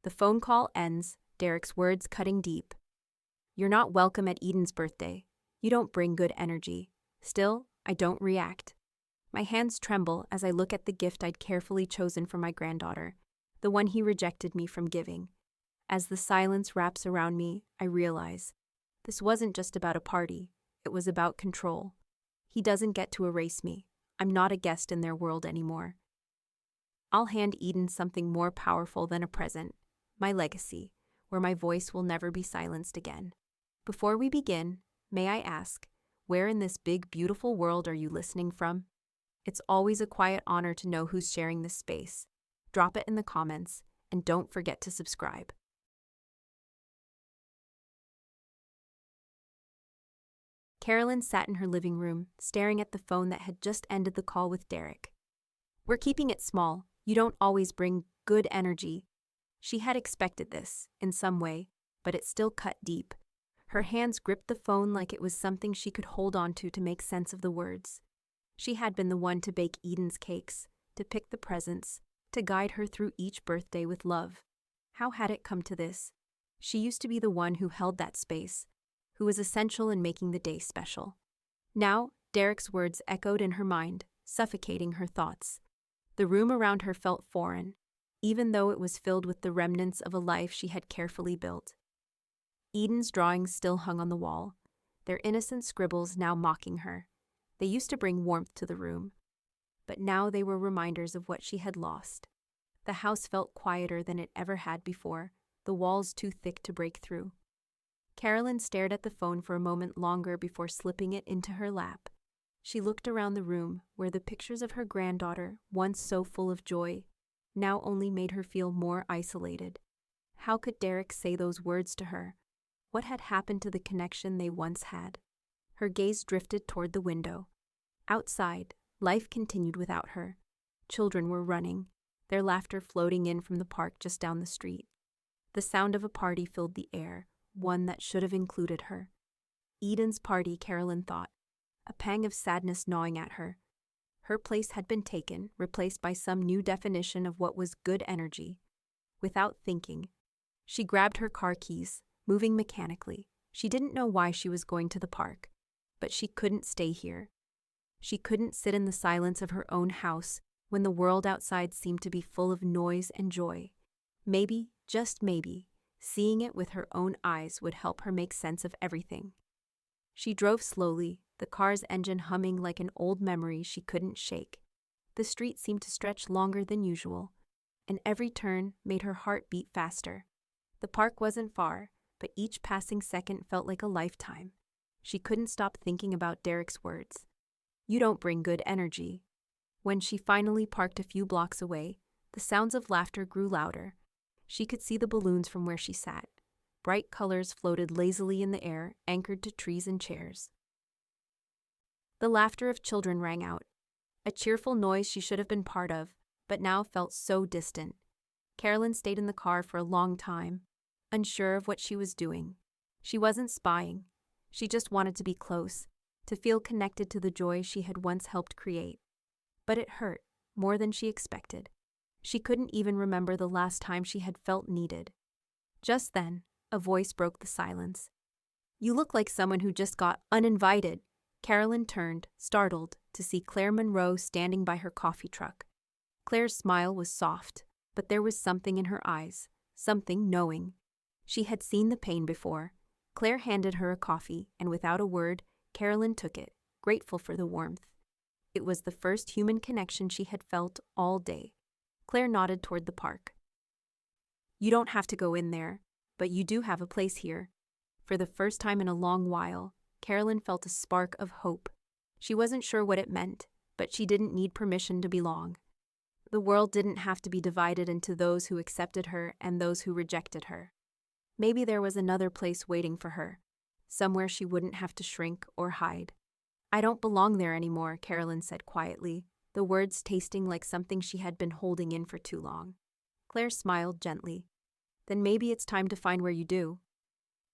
The phone call ends, Derek's words cutting deep. You're not welcome at Eden's birthday. You don't bring good energy. Still, I don't react. My hands tremble as I look at the gift I'd carefully chosen for my granddaughter, the one he rejected me from giving. As the silence wraps around me, I realize this wasn't just about a party, it was about control. He doesn't get to erase me. I'm not a guest in their world anymore. I'll hand Eden something more powerful than a present, my legacy, where my voice will never be silenced again. Before we begin, may I ask, where in this big, beautiful world are you listening from? It's always a quiet honor to know who's sharing this space. Drop it in the comments, and don't forget to subscribe. Carolyn sat in her living room, staring at the phone that had just ended the call with Derek. We're keeping it small. You don't always bring good energy. She had expected this, in some way, but it still cut deep. Her hands gripped the phone like it was something she could hold on to make sense of the words. She had been the one to bake Eden's cakes, to pick the presents, to guide her through each birthday with love. How had it come to this? She used to be the one who held that space, who was essential in making the day special. Now, Derek's words echoed in her mind, suffocating her thoughts. The room around her felt foreign, even though it was filled with the remnants of a life she had carefully built. Eden's drawings still hung on the wall, their innocent scribbles now mocking her. They used to bring warmth to the room, but now they were reminders of what she had lost. The house felt quieter than it ever had before, the walls too thick to break through. Carolyn stared at the phone for a moment longer before slipping it into her lap. She looked around the room, where the pictures of her granddaughter, once so full of joy, now only made her feel more isolated. How could Derek say those words to her? What had happened to the connection they once had? Her gaze drifted toward the window. Outside, life continued without her. Children were running, their laughter floating in from the park just down the street. The sound of a party filled the air, one that should have included her. Eden's party, Carolyn thought, a pang of sadness gnawing at her. Her place had been taken, replaced by some new definition of what was good energy. Without thinking, she grabbed her car keys, moving mechanically. She didn't know why she was going to the park, but she couldn't stay here. She couldn't sit in the silence of her own house when the world outside seemed to be full of noise and joy. Maybe, just maybe, seeing it with her own eyes would help her make sense of everything. She drove slowly, the car's engine humming like an old memory she couldn't shake. The street seemed to stretch longer than usual, and every turn made her heart beat faster. The park wasn't far, but each passing second felt like a lifetime. She couldn't stop thinking about Derek's words. You don't bring good energy. When she finally parked a few blocks away, the sounds of laughter grew louder. She could see the balloons from where she sat. Bright colors floated lazily in the air, anchored to trees and chairs. The laughter of children rang out, a cheerful noise she should have been part of, but now felt so distant. Carolyn stayed in the car for a long time, unsure of what she was doing. She wasn't spying. She just wanted to be close, to feel connected to the joy she had once helped create. But it hurt, more than she expected. She couldn't even remember the last time she had felt needed. Just then, a voice broke the silence. You look like someone who just got uninvited. Carolyn turned, startled, to see Claire Monroe standing by her coffee truck. Claire's smile was soft, but there was something in her eyes, something knowing. She had seen the pain before. Claire handed her a coffee, and without a word, Carolyn took it, grateful for the warmth. It was the first human connection she had felt all day. Claire nodded toward the park. You don't have to go in there, but you do have a place here. For the first time in a long while, Carolyn felt a spark of hope. She wasn't sure what it meant, but she didn't need permission to belong. The world didn't have to be divided into those who accepted her and those who rejected her. Maybe there was another place waiting for her, somewhere she wouldn't have to shrink or hide. I don't belong there anymore, Carolyn said quietly, the words tasting like something she had been holding in for too long. Claire smiled gently. Then maybe it's time to find where you do.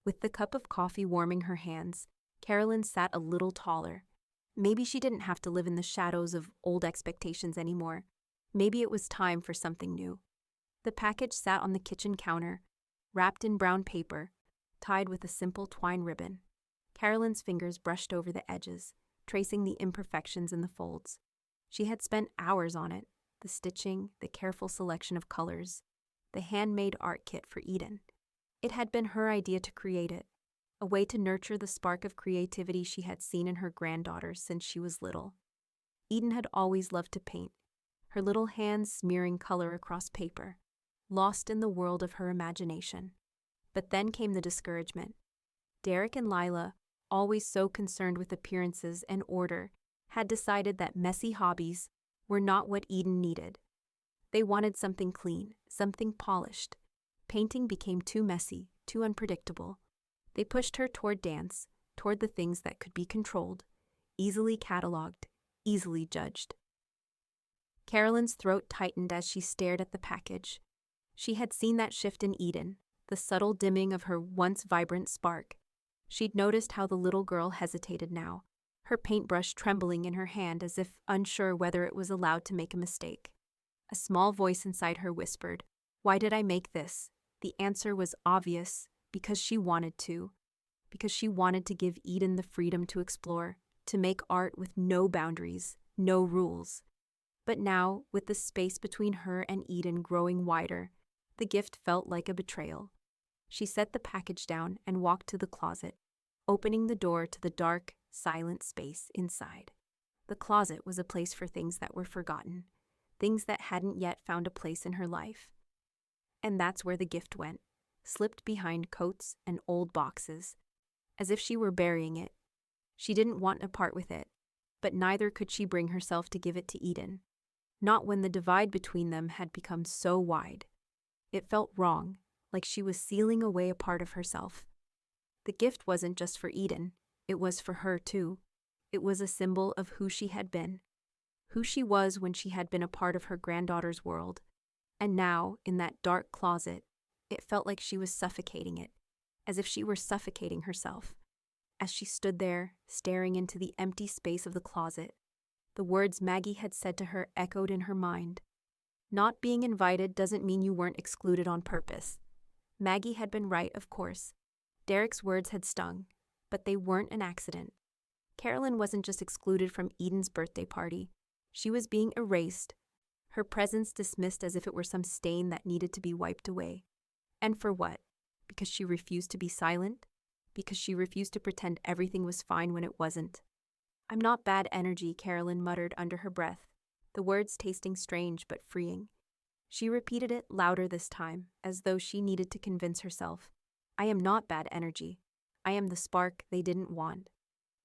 With the cup of coffee warming her hands, Carolyn sat a little taller. Maybe she didn't have to live in the shadows of old expectations anymore. Maybe it was time for something new. The package sat on the kitchen counter, wrapped in brown paper, tied with a simple twine ribbon. Carolyn's fingers brushed over the edges, tracing the imperfections in the folds. She had spent hours on it, the stitching, the careful selection of colors, the handmade art kit for Eden. It had been her idea to create it, a way to nurture the spark of creativity she had seen in her granddaughter since she was little. Eden had always loved to paint, her little hands smearing color across paper, lost in the world of her imagination. But then came the discouragement. Derek and Lila, always so concerned with appearances and order, had decided that messy hobbies were not what Eden needed. They wanted something clean, something polished. Painting became too messy, too unpredictable. They pushed her toward dance, toward the things that could be controlled, easily cataloged, easily judged. Carolyn's throat tightened as she stared at the package. She had seen that shift in Eden, the subtle dimming of her once vibrant spark. She'd noticed how the little girl hesitated now, her paintbrush trembling in her hand as if unsure whether it was allowed to make a mistake. A small voice inside her whispered, "Why did I make this?" The answer was obvious, because she wanted to. Because she wanted to give Eden the freedom to explore, to make art with no boundaries, no rules. But now, with the space between her and Eden growing wider, the gift felt like a betrayal. She set the package down and walked to the closet, opening the door to the dark, silent space inside. The closet was a place for things that were forgotten, things that hadn't yet found a place in her life. And that's where the gift went, slipped behind coats and old boxes, as if she were burying it. She didn't want to part with it, but neither could she bring herself to give it to Eden. Not when the divide between them had become so wide. It felt wrong, like she was sealing away a part of herself. The gift wasn't just for Eden, it was for her too. It was a symbol of who she had been, who she was when she had been a part of her granddaughter's world. And now, in that dark closet, it felt like she was suffocating it, as if she were suffocating herself. As she stood there, staring into the empty space of the closet, the words Maggie had said to her echoed in her mind. Not being invited doesn't mean you weren't excluded on purpose. Maggie had been right, of course. Derek's words had stung, but they weren't an accident. Carolyn wasn't just excluded from Eden's birthday party. She was being erased, her presence dismissed as if it were some stain that needed to be wiped away. And for what? Because she refused to be silent? Because she refused to pretend everything was fine when it wasn't? "I'm not bad energy," Carolyn muttered under her breath, the words tasting strange but freeing. She repeated it louder this time, as though she needed to convince herself. "I am not bad energy. I am the spark they didn't want."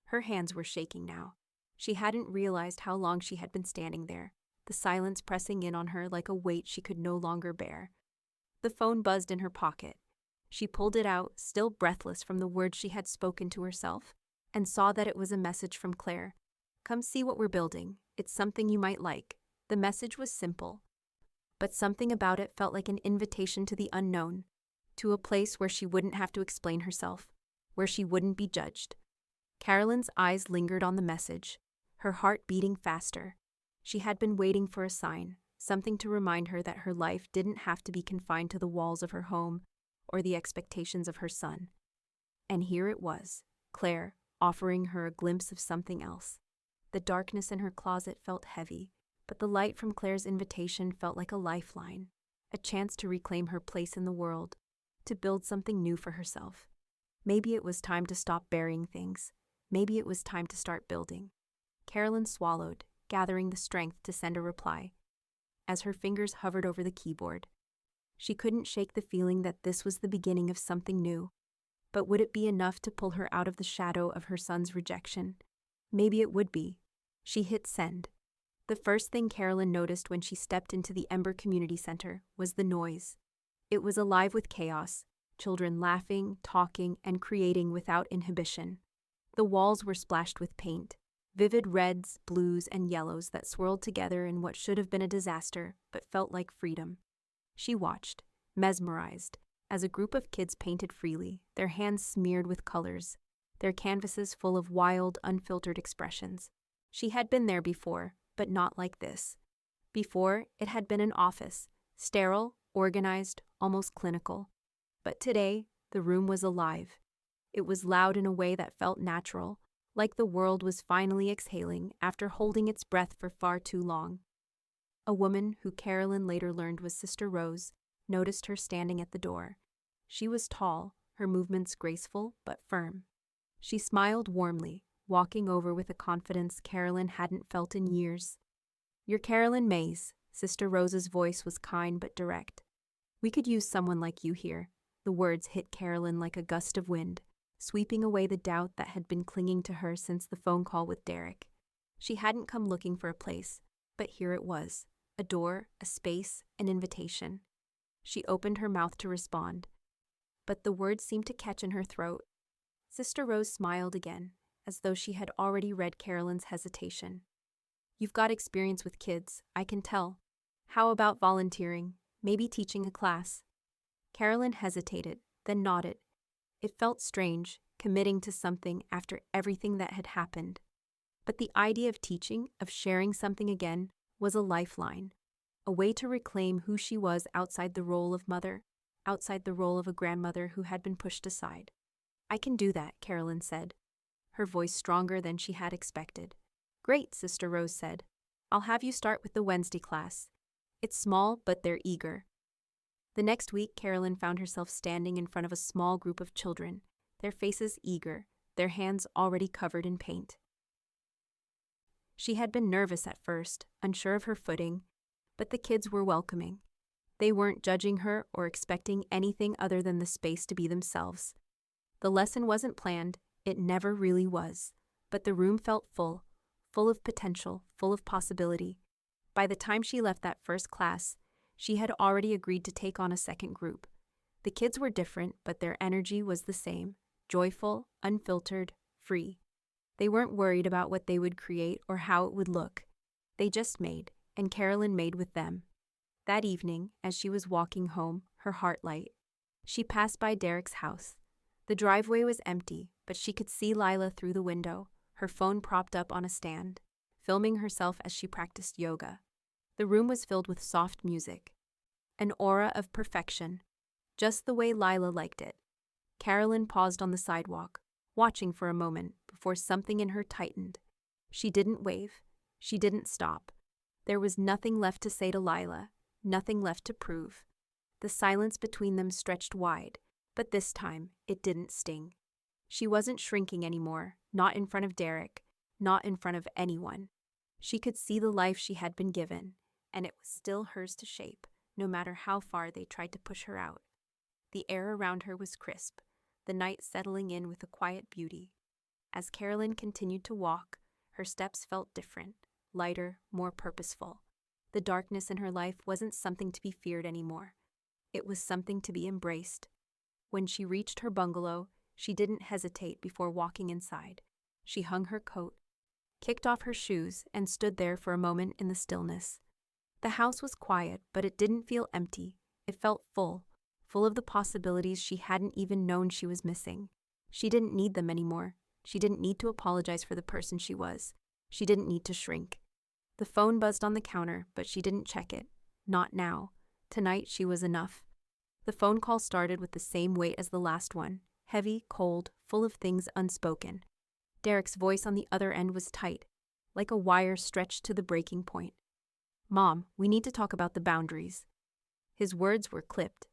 Her hands were shaking now. She hadn't realized how long she had been standing there, the silence pressing in on her like a weight she could no longer bear. The phone buzzed in her pocket. She pulled it out, still breathless from the words she had spoken to herself, and saw that it was a message from Claire. "Come see what we're building. It's something you might like." The message was simple, but something about it felt like an invitation to the unknown, to a place where she wouldn't have to explain herself, where she wouldn't be judged. Carolyn's eyes lingered on the message, her heart beating faster. She had been waiting for a sign, something to remind her that her life didn't have to be confined to the walls of her home or the expectations of her son. And here it was, Claire, offering her a glimpse of something else. The darkness in her closet felt heavy, but the light from Claire's invitation felt like a lifeline, a chance to reclaim her place in the world, to build something new for herself. Maybe it was time to stop burying things. Maybe it was time to start building. Carolyn swallowed, gathering the strength to send a reply. As her fingers hovered over the keyboard, she couldn't shake the feeling that this was the beginning of something new. But would it be enough to pull her out of the shadow of her son's rejection? Maybe it would be. She hit send. The first thing Carolyn noticed when she stepped into the Ember Community Center was the noise. It was alive with chaos, children laughing, talking, and creating without inhibition. The walls were splashed with paint, vivid reds, blues, and yellows that swirled together in what should have been a disaster but felt like freedom. She watched, mesmerized, as a group of kids painted freely, their hands smeared with colors, their canvases full of wild, unfiltered expressions. She had been there before, but not like this. Before, it had been an office, sterile, organized, almost clinical. But today, the room was alive. It was loud in a way that felt natural, like the world was finally exhaling after holding its breath for far too long. A woman, who Carolyn later learned was Sister Rose, noticed her standing at the door. She was tall, her movements graceful but firm. She smiled warmly, walking over with a confidence Carolyn hadn't felt in years. "You're Carolyn Mays." Sister Rose's voice was kind but direct. "We could use someone like you here." The words hit Carolyn like a gust of wind, sweeping away the doubt that had been clinging to her since the phone call with Derek. She hadn't come looking for a place, but here it was. A door, a space, an invitation. She opened her mouth to respond, but the words seemed to catch in her throat. Sister Rose smiled again, as though she had already read Carolyn's hesitation. "You've got experience with kids, I can tell. How about volunteering, maybe teaching a class?" Carolyn hesitated, then nodded. It felt strange, committing to something after everything that had happened. But the idea of teaching, of sharing something again, was a lifeline, a way to reclaim who she was outside the role of mother, outside the role of a grandmother who had been pushed aside. "I can do that," Carolyn said, her voice stronger than she had expected. "Great," Sister Rose said. "I'll have you start with the Wednesday class. It's small, but they're eager." The next week, Carolyn found herself standing in front of a small group of children, their faces eager, their hands already covered in paint. She had been nervous at first, unsure of her footing, but the kids were welcoming. They weren't judging her or expecting anything other than the space to be themselves. The lesson wasn't planned, it never really was, but the room felt full of potential, full of possibility. By the time she left that first class, she had already agreed to take on a second group. The kids were different, but their energy was the same, joyful, unfiltered, free. They weren't worried about what they would create or how it would look. They just made, and Carolyn made with them. That evening, as she was walking home, her heart light, she passed by Derek's house. The driveway was empty, but she could see Lila through the window, her phone propped up on a stand, filming herself as she practiced yoga. The room was filled with soft music, an aura of perfection, just the way Lila liked it. Carolyn paused on the sidewalk, watching for a moment before something in her tightened. She didn't wave. She didn't stop. There was nothing left to say to Lila, nothing left to prove. The silence between them stretched wide, but this time it didn't sting. She wasn't shrinking anymore, not in front of Derek, not in front of anyone. She could see the life she had been given, and it was still hers to shape, no matter how far they tried to push her out. The air around her was crisp, the night settling in with a quiet beauty. As Carolyn continued to walk, her steps felt different, lighter, more purposeful. The darkness in her life wasn't something to be feared anymore. It was something to be embraced. When she reached her bungalow, she didn't hesitate before walking inside. She hung her coat, kicked off her shoes, and stood there for a moment in the stillness. The house was quiet, but it didn't feel empty. It felt full of the possibilities she hadn't even known she was missing. She didn't need them anymore. She didn't need to apologize for the person she was. She didn't need to shrink. The phone buzzed on the counter, but she didn't check it. Not now. Tonight she was enough. The phone call started with the same weight as the last one, heavy, cold, full of things unspoken. Derek's voice on the other end was tight, like a wire stretched to the breaking point. "Mom, we need to talk about the boundaries." His words were clipped,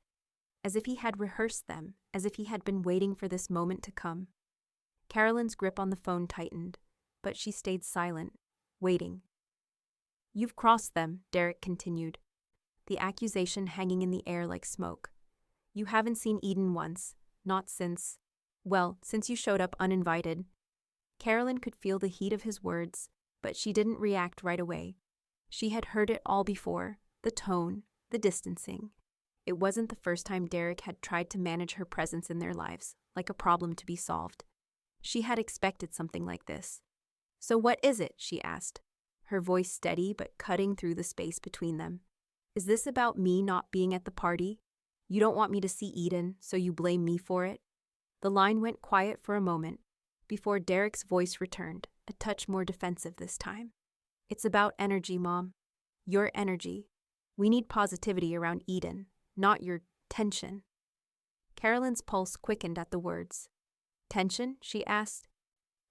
as if he had rehearsed them, as if he had been waiting for this moment to come. Carolyn's grip on the phone tightened, but she stayed silent, waiting. "You've crossed them," Derek continued, the accusation hanging in the air like smoke. "You haven't seen Eden once, not since you showed up uninvited." Carolyn could feel the heat of his words, but she didn't react right away. She had heard it all before, the tone, the distancing. It wasn't the first time Derek had tried to manage her presence in their lives, like a problem to be solved. She had expected something like this. "So what is it?" she asked, her voice steady but cutting through the space between them. "Is this about me not being at the party? You don't want me to see Eden, so you blame me for it?" The line went quiet for a moment, before Derek's voice returned, a touch more defensive this time. "It's about energy, Mom. Your energy. We need positivity around Eden, not your tension. Carolyn's pulse quickened at the words. Tension? She asked,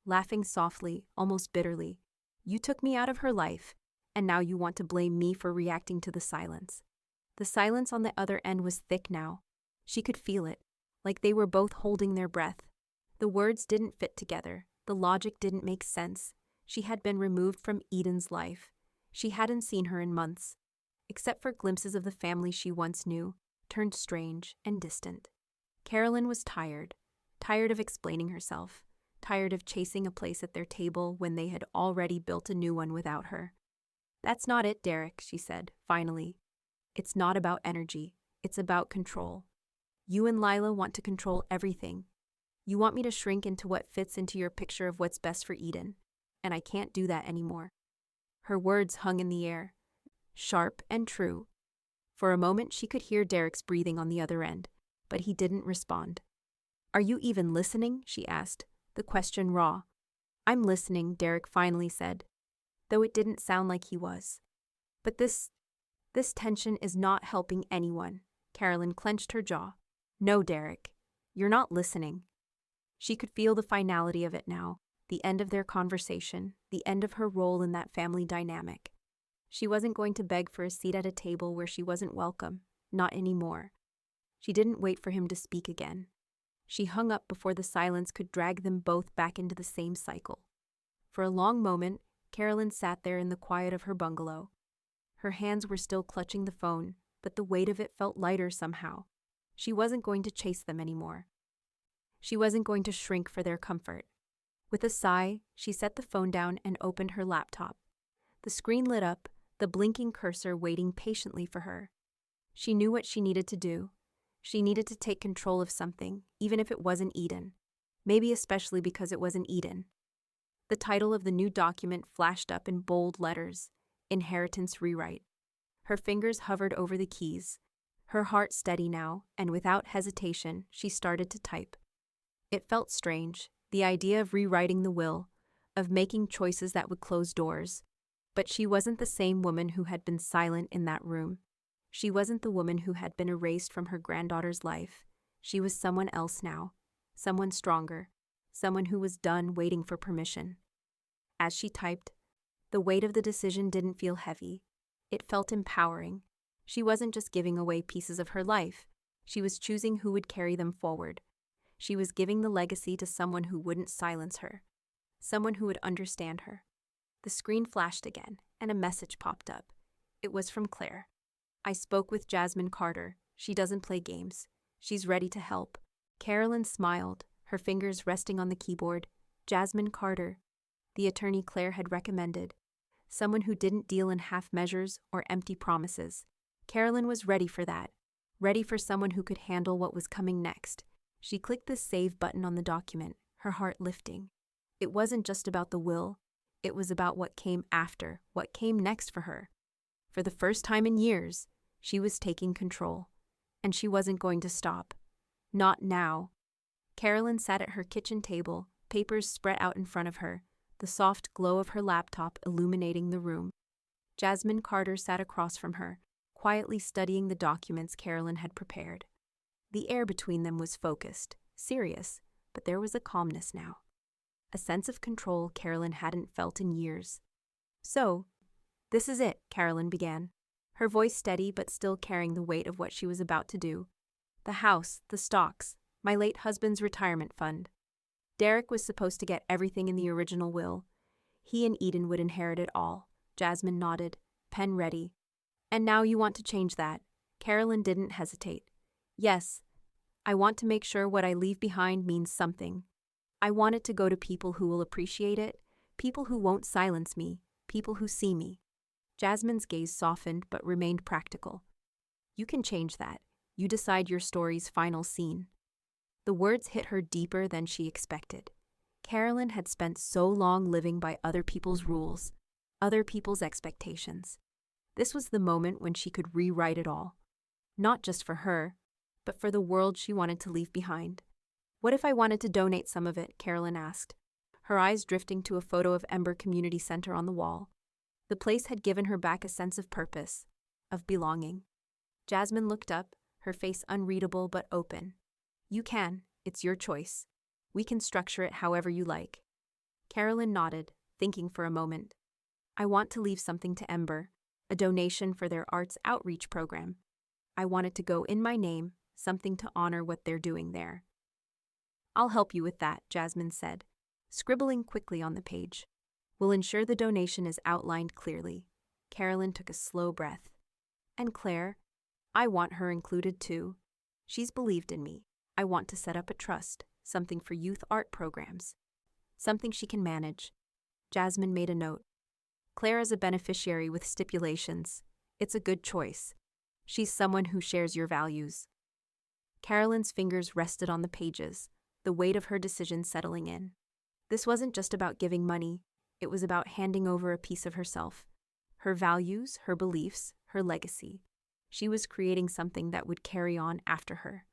laughing softly, almost bitterly. You took me out of her life, and now you want to blame me for reacting to the silence. The silence on the other end was thick now. She could feel it, like they were both holding their breath. The words didn't fit together. The logic didn't make sense. She had been removed from Eden's life. She hadn't seen her in months, except for glimpses of the family she once knew, turned strange and distant. Carolyn was tired of explaining herself, tired of chasing a place at their table when they had already built a new one without her. That's not it, Derek, she said, finally. It's not about energy. It's about control. You and Lila want to control everything. You want me to shrink into what fits into your picture of what's best for Eden, and I can't do that anymore. Her words hung in the air, sharp and true. For a moment she could hear Derek's breathing on the other end, but he didn't respond. Are you even listening? She asked, the question raw. I'm listening, Derek finally said, though it didn't sound like he was. But this tension is not helping anyone. Carolyn clenched her jaw. No, Derek, you're not listening. She could feel the finality of it now, the end of their conversation, the end of her role in that family dynamic. She wasn't going to beg for a seat at a table where she wasn't welcome, not anymore. She didn't wait for him to speak again. She hung up before the silence could drag them both back into the same cycle. For a long moment, Carolyn sat there in the quiet of her bungalow. Her hands were still clutching the phone, but the weight of it felt lighter somehow. She wasn't going to chase them anymore. She wasn't going to shrink for their comfort. With a sigh, she set the phone down and opened her laptop. The screen lit up, the blinking cursor waiting patiently for her. She knew what she needed to do. She needed to take control of something, even if it wasn't Eden. Maybe especially because it wasn't Eden. The title of the new document flashed up in bold letters, Inheritance Rewrite. Her fingers hovered over the keys. Her heart steady now, and without hesitation, she started to type. It felt strange, the idea of rewriting the will, of making choices that would close doors. But she wasn't the same woman who had been silent in that room. She wasn't the woman who had been erased from her granddaughter's life. She was someone else now, someone stronger, someone who was done waiting for permission. As she typed, the weight of the decision didn't feel heavy. It felt empowering. She wasn't just giving away pieces of her life. She was choosing who would carry them forward. She was giving the legacy to someone who wouldn't silence her, someone who would understand her. The screen flashed again, and a message popped up. It was from Claire. I spoke with Jasmine Carter. She doesn't play games. She's ready to help. Carolyn smiled, her fingers resting on the keyboard. Jasmine Carter, the attorney Claire had recommended. Someone who didn't deal in half measures or empty promises. Carolyn was ready for that. Ready for someone who could handle what was coming next. She clicked the save button on the document, her heart lifting. It wasn't just about the will. It was about what came after, what came next for her. For the first time in years, she was taking control. And she wasn't going to stop. Not now. Carolyn sat at her kitchen table, papers spread out in front of her, the soft glow of her laptop illuminating the room. Jasmine Carter sat across from her, quietly studying the documents Carolyn had prepared. The air between them was focused, serious, but there was a calmness now. A sense of control Carolyn hadn't felt in years. So, this is it, Carolyn began, her voice steady but still carrying the weight of what she was about to do. The house, the stocks, my late husband's retirement fund. Derek was supposed to get everything in the original will. He and Eden would inherit it all. Jasmine nodded, pen ready. And now you want to change that. Carolyn didn't hesitate. Yes, I want to make sure what I leave behind means something. I want it to go to people who will appreciate it, people who won't silence me, people who see me. Jasmine's gaze softened but remained practical. You can change that. You decide your story's final scene. The words hit her deeper than she expected. Carolyn had spent so long living by other people's rules, other people's expectations. This was the moment when she could rewrite it all. Not just for her, but for the world she wanted to leave behind. What if I wanted to donate some of it? Carolyn asked, her eyes drifting to a photo of Ember Community Center on the wall. The place had given her back a sense of purpose, of belonging. Jasmine looked up, her face unreadable but open. You can, it's your choice. We can structure it however you like. Carolyn nodded, thinking for a moment. I want to leave something to Ember, a donation for their arts outreach program. I want it to go in my name, something to honor what they're doing there. I'll help you with that, Jasmine said, scribbling quickly on the page. We'll ensure the donation is outlined clearly. Carolyn took a slow breath. And Claire? I want her included too. She's believed in me. I want to set up a trust, something for youth art programs. Something she can manage. Jasmine made a note. Claire is a beneficiary with stipulations. It's a good choice. She's someone who shares your values. Carolyn's fingers rested on the pages, the weight of her decision settling in. This wasn't just about giving money. It was about handing over a piece of herself. Her values, her beliefs, her legacy. She was creating something that would carry on after her.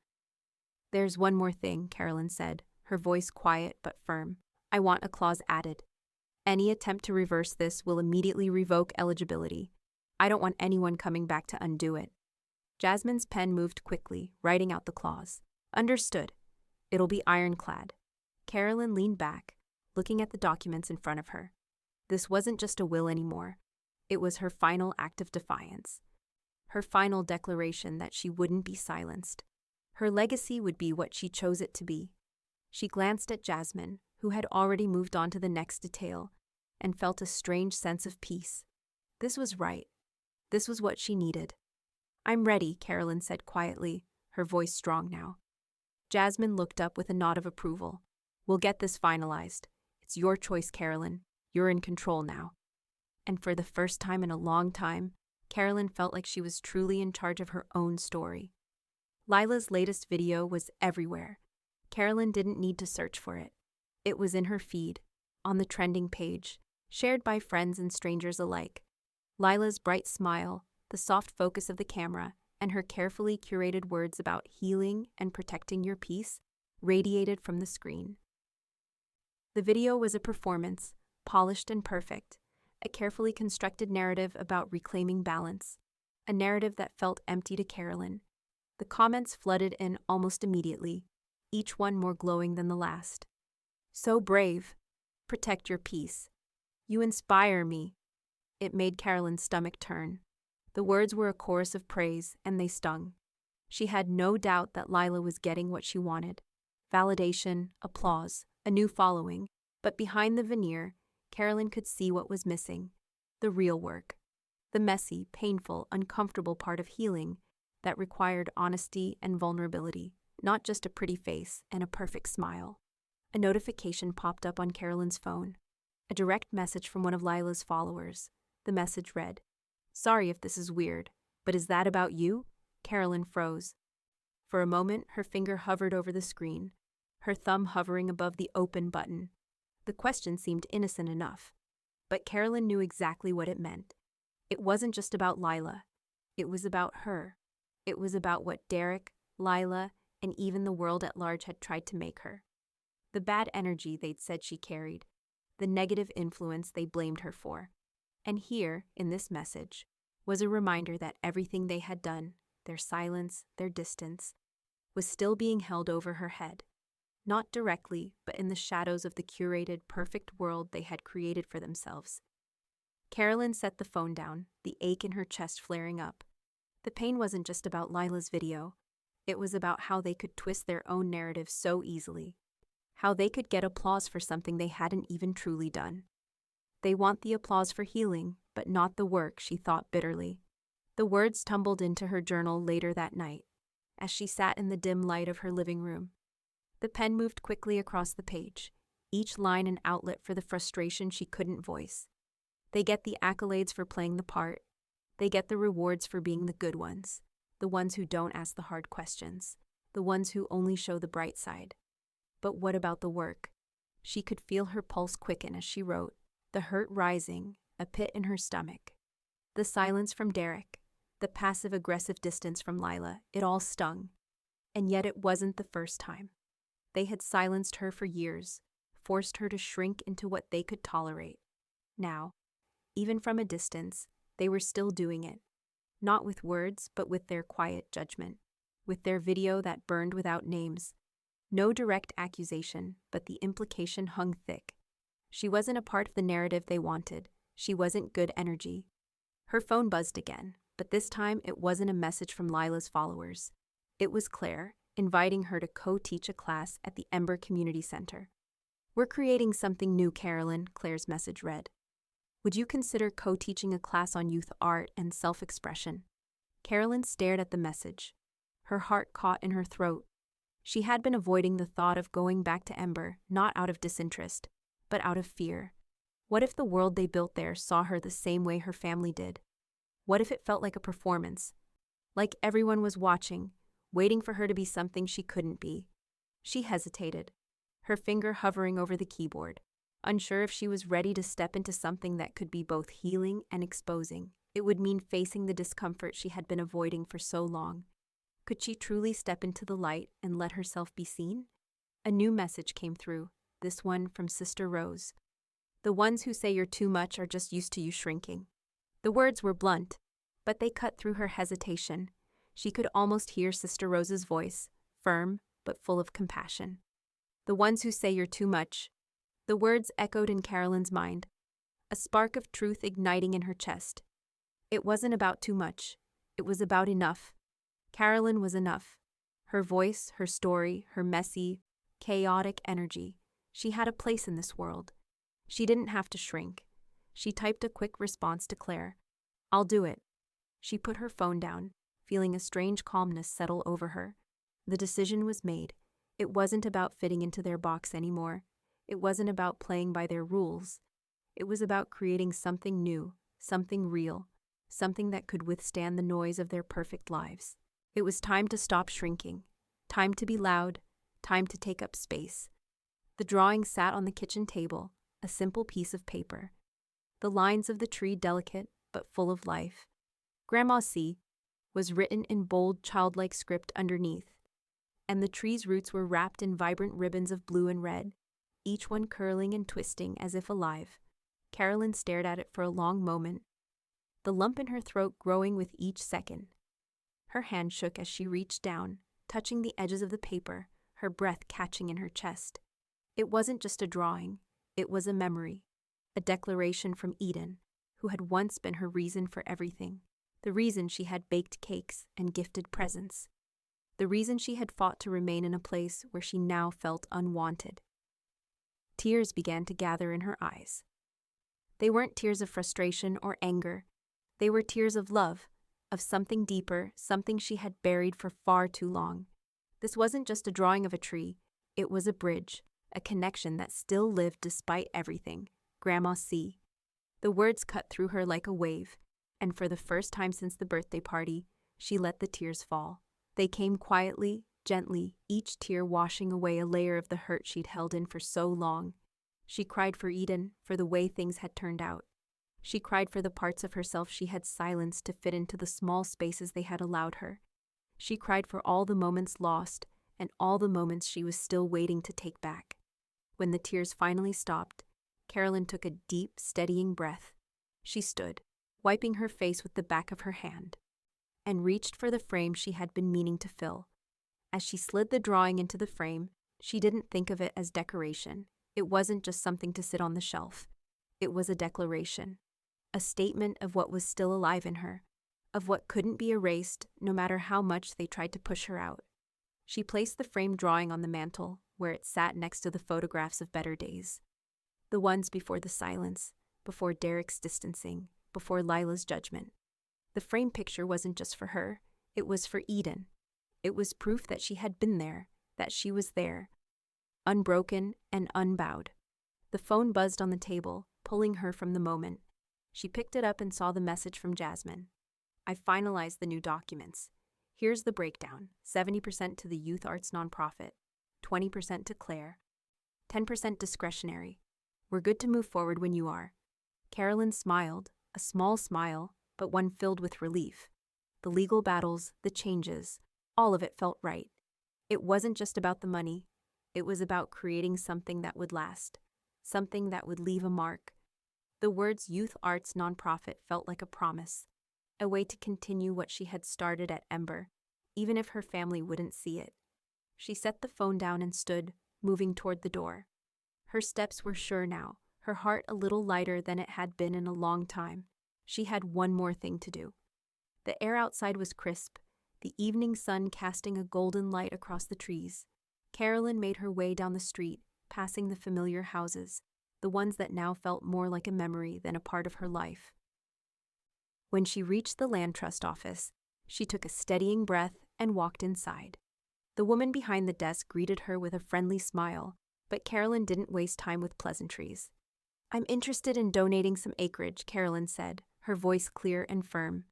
There's one more thing, Carolyn said, her voice quiet but firm. I want a clause added. Any attempt to reverse this will immediately revoke eligibility. I don't want anyone coming back to undo it. Jasmine's pen moved quickly, writing out the clause. Understood. It'll be ironclad. Carolyn leaned back, looking at the documents in front of her. This wasn't just a will anymore. It was her final act of defiance. Her final declaration that she wouldn't be silenced. Her legacy would be what she chose it to be. She glanced at Jasmine, who had already moved on to the next detail, and felt a strange sense of peace. This was right. This was what she needed. I'm ready, Carolyn said quietly, her voice strong now. Jasmine looked up with a nod of approval. We'll get this finalized. It's your choice, Carolyn. You're in control now. And for the first time in a long time, Carolyn felt like she was truly in charge of her own story. Lila's latest video was everywhere. Carolyn didn't need to search for it. It was in her feed, on the trending page, shared by friends and strangers alike. Lila's bright smile, the soft focus of the camera, and her carefully curated words about healing and protecting your peace radiated from the screen. The video was a performance, polished and perfect, a carefully constructed narrative about reclaiming balance, a narrative that felt empty to Carolyn. The comments flooded in almost immediately, each one more glowing than the last. So brave. Protect your peace. You inspire me. It made Carolyn's stomach turn. The words were a chorus of praise, and they stung. She had no doubt that Lila was getting what she wanted. Validation, applause, a new following. But behind the veneer, Carolyn could see what was missing. The real work. The messy, painful, uncomfortable part of healing that required honesty and vulnerability, not just a pretty face and a perfect smile. A notification popped up on Carolyn's phone. A direct message from one of Lila's followers. The message read, "Sorry if this is weird, but is that about you?" Carolyn froze. For a moment, her finger hovered over the screen, her thumb hovering above the open button. The question seemed innocent enough, but Carolyn knew exactly what it meant. It wasn't just about Lila. It was about her. It was about what Derek, Lila, and even the world at large had tried to make her. The bad energy they'd said she carried, the negative influence they blamed her for. And here, in this message, was a reminder that everything they had done, their silence, their distance, was still being held over her head. Not directly, but in the shadows of the curated, perfect world they had created for themselves. Carolyn set the phone down, the ache in her chest flaring up. The pain wasn't just about Lila's video. It was about how they could twist their own narrative so easily. How they could get applause for something they hadn't even truly done. They want the applause for healing, but not the work, she thought bitterly. The words tumbled into her journal later that night, as she sat in the dim light of her living room. The pen moved quickly across the page, each line an outlet for the frustration she couldn't voice. They get the accolades for playing the part. They get the rewards for being the good ones, the ones who don't ask the hard questions, the ones who only show the bright side. But what about the work? She could feel her pulse quicken as she wrote, the hurt rising, a pit in her stomach. The silence from Derek, the passive-aggressive distance from Lila, it all stung. And yet it wasn't the first time. They had silenced her for years, forced her to shrink into what they could tolerate. Now, even from a distance, they were still doing it. Not with words, but with their quiet judgment. with their video that burned without names. No direct accusation, but the implication hung thick. She wasn't a part of the narrative they wanted. She wasn't good energy. Her phone buzzed again, but this time it wasn't a message from Lila's followers. It was Claire, inviting her to co-teach a class at the Ember Community Center. "We're creating something new, Carolyn," Claire's message read. "Would you consider co-teaching a class on youth art and self-expression?" Carolyn stared at the message. Her heart caught in her throat. She had been avoiding the thought of going back to Ember, not out of disinterest, but out of fear. What if the world they built there saw her the same way her family did? What if it felt like a performance? Like everyone was watching, waiting for her to be something she couldn't be. She hesitated, her finger hovering over the keyboard, unsure if she was ready to step into something that could be both healing and exposing. It would mean facing the discomfort she had been avoiding for so long. Could she truly step into the light and let herself be seen? A new message came through, this one from Sister Rose. "The ones who say you're too much are just used to you shrinking." The words were blunt, but they cut through her hesitation. She could almost hear Sister Rose's voice, firm but full of compassion. "The ones who say you're too much." The words echoed in Carolyn's mind, a spark of truth igniting in her chest. It wasn't about too much. It was about enough. Carolyn was enough. Her voice, her story, her messy, chaotic energy. She had a place in this world. She didn't have to shrink. She typed a quick response to Claire. "I'll do it." She put her phone down, feeling a strange calmness settle over her. The decision was made. It wasn't about fitting into their box anymore. It wasn't about playing by their rules. It was about creating something new, something real, something that could withstand the noise of their perfect lives. It was time to stop shrinking, time to be loud, time to take up space. The drawing sat on the kitchen table, a simple piece of paper. The lines of the tree delicate but full of life. "Grandma C" was written in bold, childlike script underneath, and the tree's roots were wrapped in vibrant ribbons of blue and red, each one curling and twisting as if alive. Carolyn stared at it for a long moment, the lump in her throat growing with each second. Her hand shook as she reached down, touching the edges of the paper, her breath catching in her chest. It wasn't just a drawing, it was a memory, a declaration from Eden, who had once been her reason for everything, the reason she had baked cakes and gifted presents, the reason she had fought to remain in a place where she now felt unwanted. Tears began to gather in her eyes. They weren't tears of frustration or anger. They were tears of love, of something deeper, something she had buried for far too long. This wasn't just a drawing of a tree. It was a bridge, a connection that still lived despite everything. Grandma C. The words cut through her like a wave, and for the first time since the birthday party, she let the tears fall. They came quietly, gently, each tear washing away a layer of the hurt she'd held in for so long. She cried for Eden, for the way things had turned out. She cried for the parts of herself she had silenced to fit into the small spaces they had allowed her. She cried for all the moments lost and all the moments she was still waiting to take back. When the tears finally stopped, Carolyn took a deep, steadying breath. She stood, wiping her face with the back of her hand, and reached for the frame she had been meaning to fill. As she slid the drawing into the frame, she didn't think of it as decoration. It wasn't just something to sit on the shelf. It was a declaration, a statement of what was still alive in her, of what couldn't be erased no matter how much they tried to push her out. She placed the framed drawing on the mantel, where it sat next to the photographs of better days. The ones before the silence, before Derek's distancing, before Lila's judgment. The frame picture wasn't just for her, it was for Eden. It was proof that she had been there, that she was there, unbroken and unbowed. The phone buzzed on the table, pulling her from the moment. She picked it up and saw the message from Jasmine. "I finalized the new documents. Here's the breakdown. 70% to the Youth Arts nonprofit, 20% to Claire, 10% discretionary. We're good to move forward when you are." Carolyn smiled, a small smile, but one filled with relief. The legal battles, the changes, all of it felt right. It wasn't just about the money. It was about creating something that would last, something that would leave a mark. The words Youth Arts Nonprofit felt like a promise, a way to continue what she had started at Ember, even if her family wouldn't see it. She set the phone down and stood, moving toward the door. Her steps were sure now, her heart a little lighter than it had been in a long time. She had one more thing to do. The air outside was crisp, the evening sun casting a golden light across the trees. Carolyn made her way down the street, passing the familiar houses, the ones that now felt more like a memory than a part of her life. When she reached the land trust office, she took a steadying breath and walked inside. The woman behind the desk greeted her with a friendly smile, but Carolyn didn't waste time with pleasantries. "I'm interested in donating some acreage," Carolyn said, her voice clear and firm.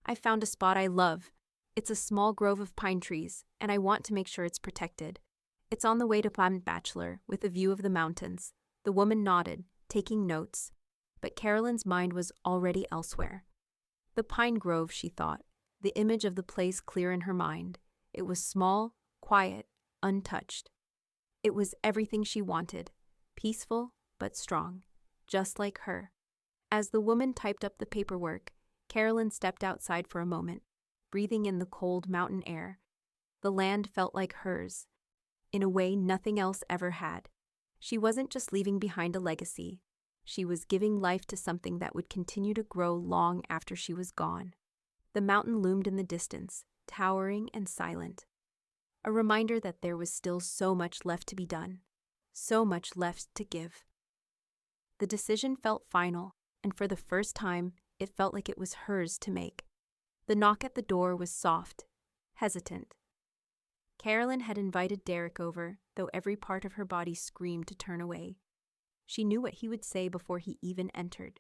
"I found a spot I love. It's a small grove of pine trees, and I want to make sure it's protected. It's on the way to Plum Bachelor, with a view of the mountains." The woman nodded, taking notes, but Carolyn's mind was already elsewhere. The pine grove, she thought, the image of the place clear in her mind. It was small, quiet, untouched. It was everything she wanted, peaceful but strong, just like her. As the woman typed up the paperwork, Carolyn stepped outside for a moment, breathing in the cold mountain air. The land felt like hers, in a way nothing else ever had. She wasn't just leaving behind a legacy. She was giving life to something that would continue to grow long after she was gone. The mountain loomed in the distance, towering and silent. A reminder that there was still so much left to be done, so much left to give. The decision felt final, and for the first time, it felt like it was hers to make. The knock at the door was soft, hesitant. Carolyn had invited Derek over, though every part of her body screamed to turn away. She knew what he would say before he even entered.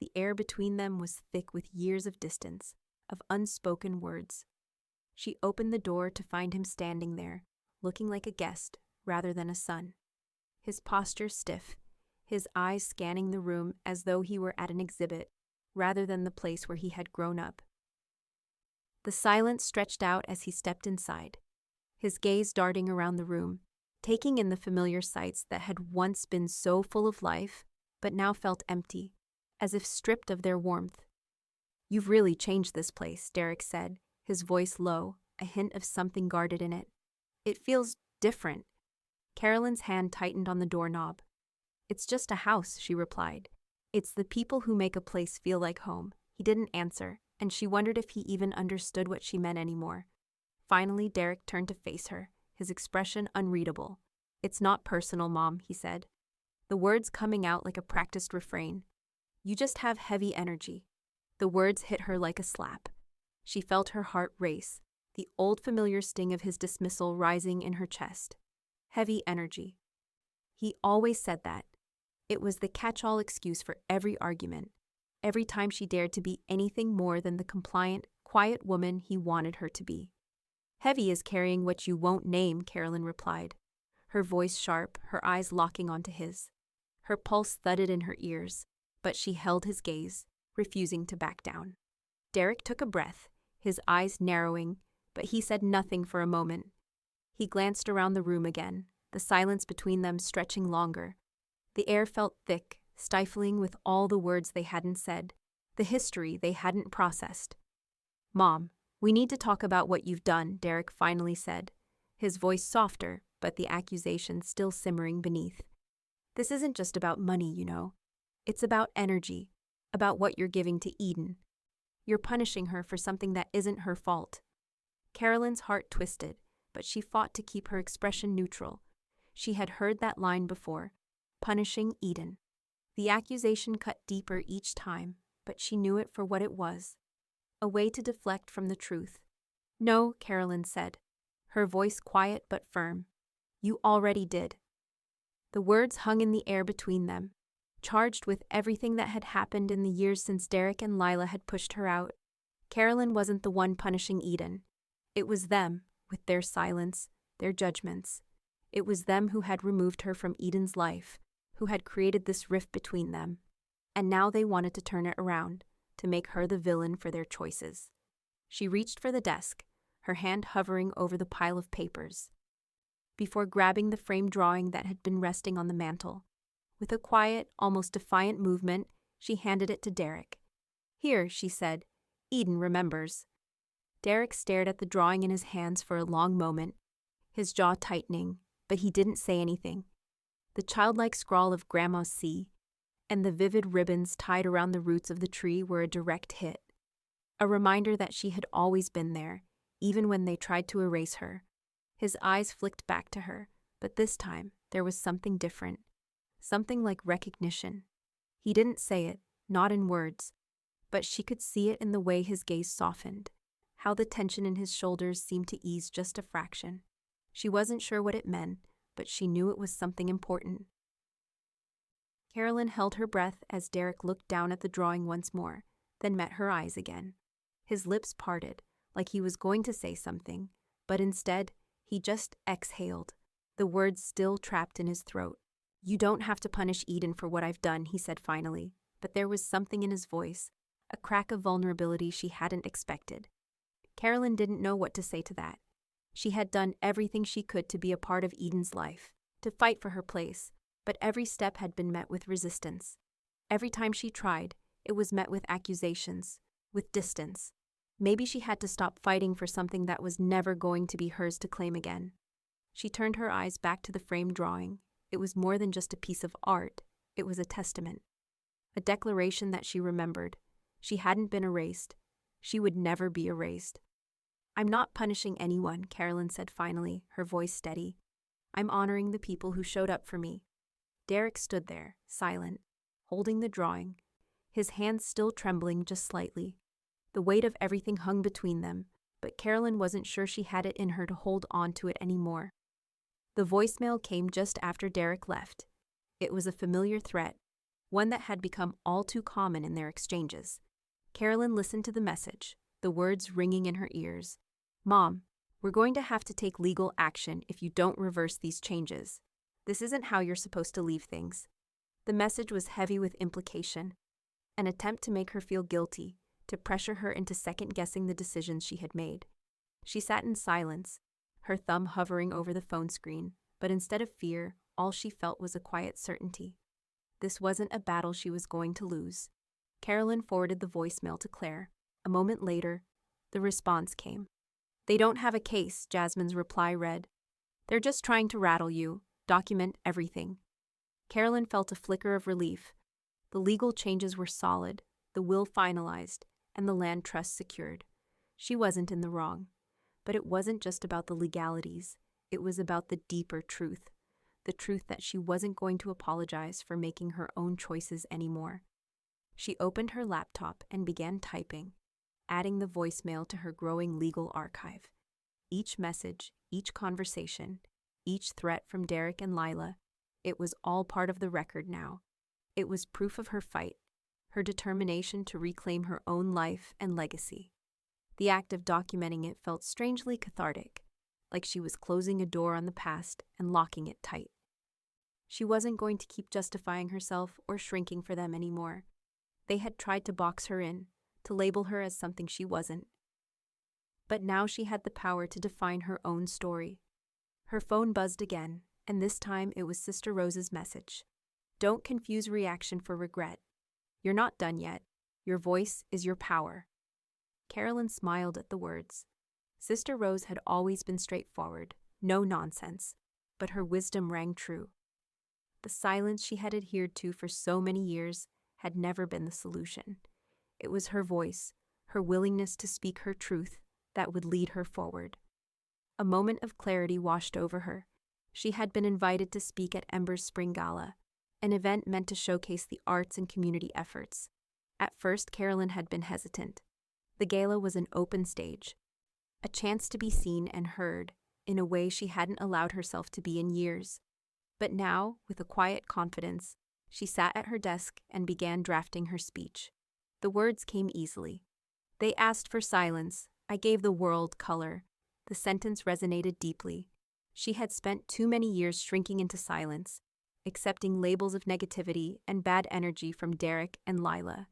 The air between them was thick with years of distance, of unspoken words. She opened the door to find him standing there, looking like a guest rather than a son. His posture stiff, his eyes scanning the room as though he were at an exhibit rather than the place where he had grown up. The silence stretched out as he stepped inside, his gaze darting around the room, taking in the familiar sights that had once been so full of life, but now felt empty, as if stripped of their warmth. "You've really changed this place," Derek said, his voice low, a hint of something guarded in it. "It feels different." Carolyn's hand tightened on the doorknob. "It's just a house," she replied. "It's the people who make a place feel like home." He didn't answer, and she wondered if he even understood what she meant anymore. Finally, Derek turned to face her, his expression unreadable. "It's not personal, Mom," he said, the words coming out like a practiced refrain. "You just have heavy energy." The words hit her like a slap. She felt her heart race, the old familiar sting of his dismissal rising in her chest. Heavy energy. He always said that. It was the catch-all excuse for every argument, every time she dared to be anything more than the compliant, quiet woman he wanted her to be. "Heavy is carrying what you won't name," Carolyn replied, her voice sharp, her eyes locking onto his. Her pulse thudded in her ears, but she held his gaze, refusing to back down. Derek took a breath, his eyes narrowing, but he said nothing for a moment. He glanced around the room again, the silence between them stretching longer. The air felt thick, stifling with all the words they hadn't said, the history they hadn't processed. "Mom, we need to talk about what you've done," Derek finally said, his voice softer, but the accusation still simmering beneath. "This isn't just about money, you know. It's about energy, about what you're giving to Eden. You're punishing her for something that isn't her fault." Carolyn's heart twisted, but she fought to keep her expression neutral. She had heard that line before, punishing Eden. The accusation cut deeper each time, but she knew it for what it was, a way to deflect from the truth. "No," Carolyn said, her voice quiet but firm. "You already did." The words hung in the air between them, charged with everything that had happened in the years since Derek and Lila had pushed her out. Carolyn wasn't the one punishing Eden. It was them, with their silence, their judgments. It was them who had removed her from Eden's life, who had created this rift between them. And now they wanted to turn it around, to make her the villain for their choices. She reached for the desk, her hand hovering over the pile of papers, before grabbing the framed drawing that had been resting on the mantel. With a quiet, almost defiant movement, she handed it to Derek. "Here," she said, "Eden remembers." Derek stared at the drawing in his hands for a long moment, his jaw tightening, but he didn't say anything. The childlike scrawl of Grandma C and the vivid ribbons tied around the roots of the tree were a direct hit. A reminder that she had always been there, even when they tried to erase her. His eyes flicked back to her, but this time there was something different. Something like recognition. He didn't say it, not in words, but she could see it in the way his gaze softened, how the tension in his shoulders seemed to ease just a fraction. She wasn't sure what it meant, but she knew it was something important. Carolyn held her breath as Derek looked down at the drawing once more, then met her eyes again. His lips parted, like he was going to say something, but instead, he just exhaled, the words still trapped in his throat. "You don't have to punish Eden for what I've done," he said finally, but there was something in his voice, a crack of vulnerability she hadn't expected. Carolyn didn't know what to say to that. She had done everything she could to be a part of Eden's life, to fight for her place, but every step had been met with resistance. Every time she tried, it was met with accusations, with distance. Maybe she had to stop fighting for something that was never going to be hers to claim again. She turned her eyes back to the framed drawing. It was more than just a piece of art. It was a testament. A declaration that she remembered. She hadn't been erased. She would never be erased. "I'm not punishing anyone," Carolyn said finally, her voice steady. "I'm honoring the people who showed up for me." Derek stood there, silent, holding the drawing, his hands still trembling just slightly. The weight of everything hung between them, but Carolyn wasn't sure she had it in her to hold on to it anymore. The voicemail came just after Derek left. It was a familiar threat, one that had become all too common in their exchanges. Carolyn listened to the message, the words ringing in her ears. "Mom, we're going to have to take legal action if you don't reverse these changes. This isn't how you're supposed to leave things." The message was heavy with implication, an attempt to make her feel guilty, to pressure her into second-guessing the decisions she had made. She sat in silence, her thumb hovering over the phone screen, but instead of fear, all she felt was a quiet certainty. This wasn't a battle she was going to lose. Carolyn forwarded the voicemail to Claire. A moment later, the response came. "They don't have a case," Jasmine's reply read. "They're just trying to rattle you, document everything." Carolyn felt a flicker of relief. The legal changes were solid, the will finalized, and the land trust secured. She wasn't in the wrong. But it wasn't just about the legalities. It was about the deeper truth. The truth that she wasn't going to apologize for making her own choices anymore. She opened her laptop and began typing, adding the voicemail to her growing legal archive. Each message, each conversation, each threat from Derek and Lila, it was all part of the record now. It was proof of her fight, her determination to reclaim her own life and legacy. The act of documenting it felt strangely cathartic, like she was closing a door on the past and locking it tight. She wasn't going to keep justifying herself or shrinking for them anymore. They had tried to box her in, to label her as something she wasn't. But now she had the power to define her own story. Her phone buzzed again, and this time it was Sister Rose's message. "Don't confuse reaction for regret. You're not done yet. Your voice is your power." Carolyn smiled at the words. Sister Rose had always been straightforward, no nonsense, but her wisdom rang true. The silence she had adhered to for so many years had never been the solution. It was her voice, her willingness to speak her truth, that would lead her forward. A moment of clarity washed over her. She had been invited to speak at Ember's Spring Gala, an event meant to showcase the arts and community efforts. At first, Carolyn had been hesitant. The gala was an open stage, a chance to be seen and heard in a way she hadn't allowed herself to be in years. But now, with a quiet confidence, she sat at her desk and began drafting her speech. The words came easily. "They asked for silence. I gave the world color." The sentence resonated deeply. She had spent too many years shrinking into silence, accepting labels of negativity and bad energy from Derek and Lila.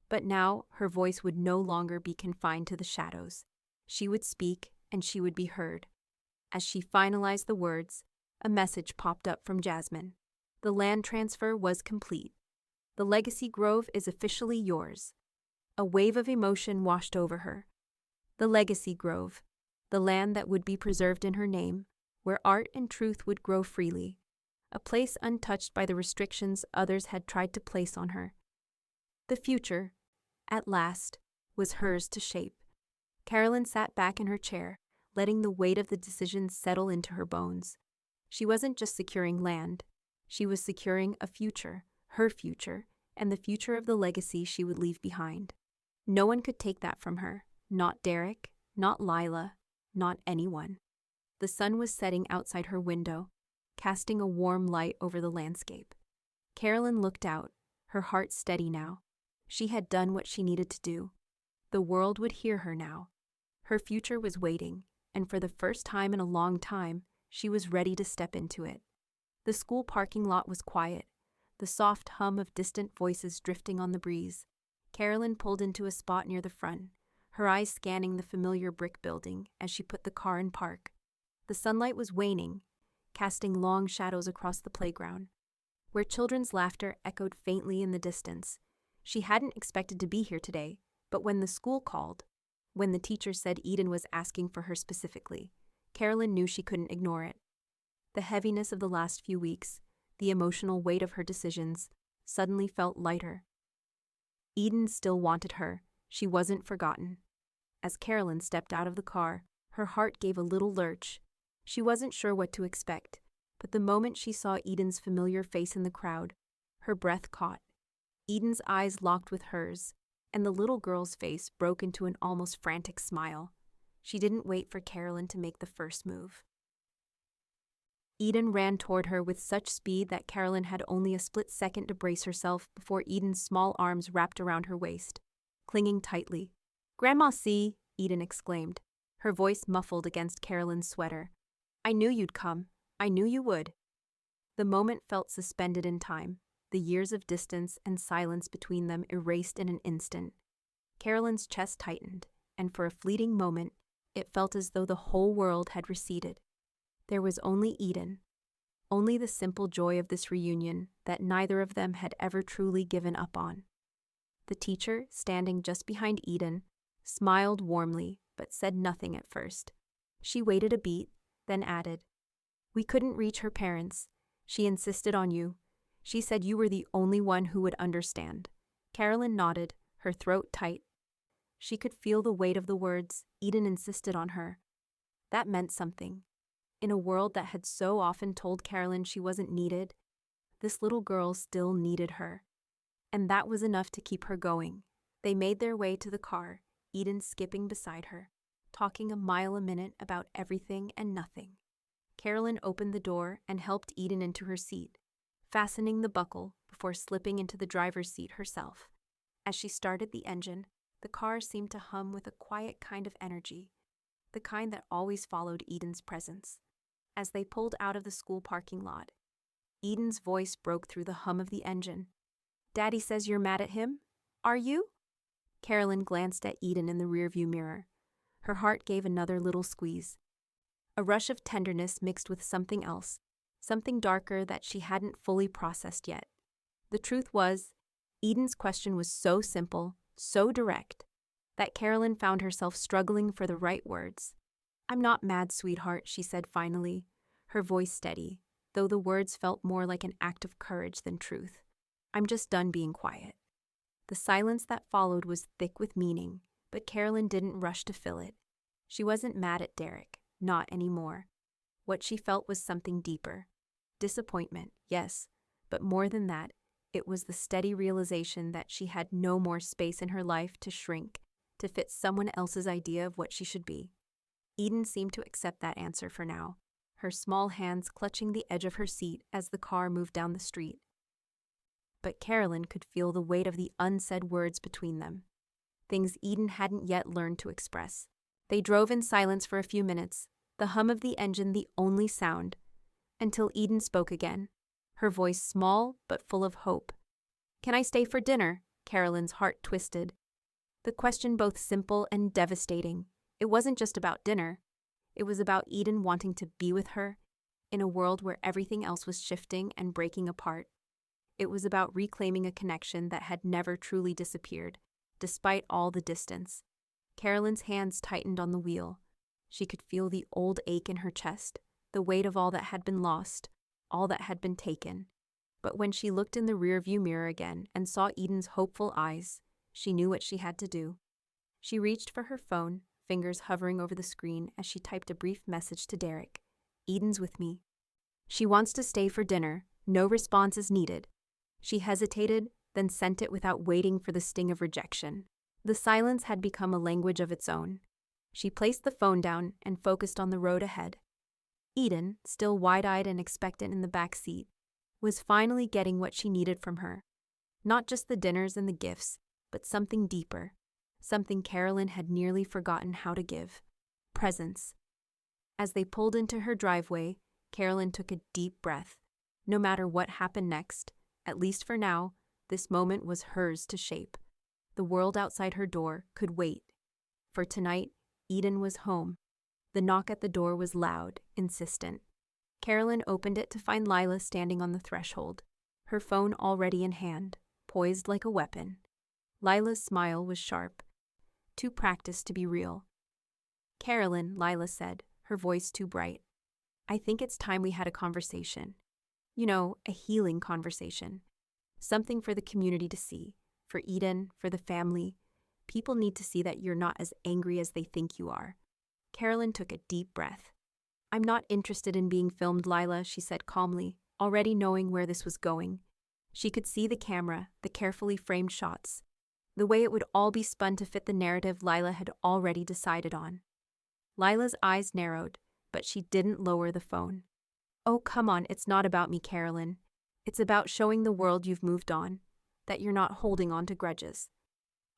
But now, her voice would no longer be confined to the shadows. She would speak, and she would be heard. As she finalized the words, a message popped up from Jasmine. The land transfer was complete. The Legacy Grove is officially yours. A wave of emotion washed over her. The Legacy Grove, the land that would be preserved in her name, where art and truth would grow freely, a place untouched by the restrictions others had tried to place on her. The future, at last, was hers to shape. Carolyn sat back in her chair, letting the weight of the decision settle into her bones. She wasn't just securing land, she was securing a future, her future, and the future of the legacy she would leave behind. No one could take that from her, not Derek, not Lila, not anyone. The sun was setting outside her window, casting a warm light over the landscape. Carolyn looked out, her heart steady now. She had done what she needed to do. The world would hear her now. Her future was waiting, and for the first time in a long time, she was ready to step into it. The school parking lot was quiet, the soft hum of distant voices drifting on the breeze. Carolyn pulled into a spot near the front, her eyes scanning the familiar brick building as she put the car in park. The sunlight was waning, casting long shadows across the playground, where children's laughter echoed faintly in the distance. She hadn't expected to be here today, but when the school called, when the teacher said Eden was asking for her specifically, Carolyn knew she couldn't ignore it. The heaviness of the last few weeks, the emotional weight of her decisions, suddenly felt lighter. Eden still wanted her. She wasn't forgotten. As Carolyn stepped out of the car, her heart gave a little lurch. She wasn't sure what to expect, but the moment she saw Eden's familiar face in the crowd, her breath caught. Eden's eyes locked with hers, and the little girl's face broke into an almost frantic smile. She didn't wait for Carolyn to make the first move. Eden ran toward her with such speed that Carolyn had only a split second to brace herself before Eden's small arms wrapped around her waist, clinging tightly. "Grandma, see!" Eden exclaimed, her voice muffled against Carolyn's sweater. "I knew you'd come. I knew you would." The moment felt suspended in time, the years of distance and silence between them erased in an instant. Carolyn's chest tightened, and for a fleeting moment, it felt as though the whole world had receded. There was only Eden, only the simple joy of this reunion that neither of them had ever truly given up on. The teacher, standing just behind Eden, smiled warmly but said nothing at first. She waited a beat, then added, "We couldn't reach her parents. She insisted on you. She said you were the only one who would understand." Carolyn nodded, her throat tight. She could feel the weight of the words Eden insisted on her. That meant something. In a world that had so often told Carolyn she wasn't needed, this little girl still needed her. And that was enough to keep her going. They made their way to the car, Eden skipping beside her, talking a mile a minute about everything and nothing. Carolyn opened the door and helped Eden into her seat, fastening the buckle before slipping into the driver's seat herself. As she started the engine, the car seemed to hum with a quiet kind of energy, the kind that always followed Eden's presence. As they pulled out of the school parking lot, Eden's voice broke through the hum of the engine. "Daddy says you're mad at him? Are you?" Carolyn glanced at Eden in the rearview mirror. Her heart gave another little squeeze. A rush of tenderness mixed with something else, something darker that she hadn't fully processed yet. The truth was, Eden's question was so simple, so direct, that Carolyn found herself struggling for the right words. "I'm not mad, sweetheart," she said finally, her voice steady, though the words felt more like an act of courage than truth. "I'm just done being quiet." The silence that followed was thick with meaning, but Carolyn didn't rush to fill it. She wasn't mad at Derek, not anymore. What she felt was something deeper. Disappointment, yes, but more than that, it was the steady realization that she had no more space in her life to shrink, to fit someone else's idea of what she should be. Eden seemed to accept that answer for now, her small hands clutching the edge of her seat as the car moved down the street. But Carolyn could feel the weight of the unsaid words between them, things Eden hadn't yet learned to express. They drove in silence for a few minutes, the hum of the engine the only sound, until Eden spoke again, her voice small but full of hope. "Can I stay for dinner?" Carolyn's heart twisted. The question both simple and devastating. It wasn't just about dinner. It was about Eden wanting to be with her in a world where everything else was shifting and breaking apart. It was about reclaiming a connection that had never truly disappeared, despite all the distance. Carolyn's hands tightened on the wheel. She could feel the old ache in her chest, the weight of all that had been lost, all that had been taken. But when she looked in the rearview mirror again and saw Eden's hopeful eyes, she knew what she had to do. She reached for her phone, fingers hovering over the screen as she typed a brief message to Derek. Eden's with me. She wants to stay for dinner. No response is needed. She hesitated, then sent it without waiting for the sting of rejection. The silence had become a language of its own. She placed the phone down and focused on the road ahead. Eden, still wide-eyed and expectant in the back seat, was finally getting what she needed from her. Not just the dinners and the gifts, but something deeper, something Carolyn had nearly forgotten how to give. Presence. As they pulled into her driveway, Carolyn took a deep breath. No matter what happened next, at least for now, this moment was hers to shape. The world outside her door could wait. For tonight, Eden was home. The knock at the door was loud, insistent. Carolyn opened it to find Lila standing on the threshold, her phone already in hand, poised like a weapon. Lila's smile was sharp, too practiced to be real. Carolyn, Lila said, her voice too bright. I think it's time we had a conversation. You know, a healing conversation. Something for the community to see, for Eden, for the family. People need to see that you're not as angry as they think you are. Carolyn took a deep breath. I'm not interested in being filmed, Lila, she said calmly, already knowing where this was going. She could see the camera, the carefully framed shots, the way it would all be spun to fit the narrative Lila had already decided on. Lila's eyes narrowed, but she didn't lower the phone. Oh, come on, it's not about me, Carolyn. It's about showing the world you've moved on, that you're not holding on to grudges.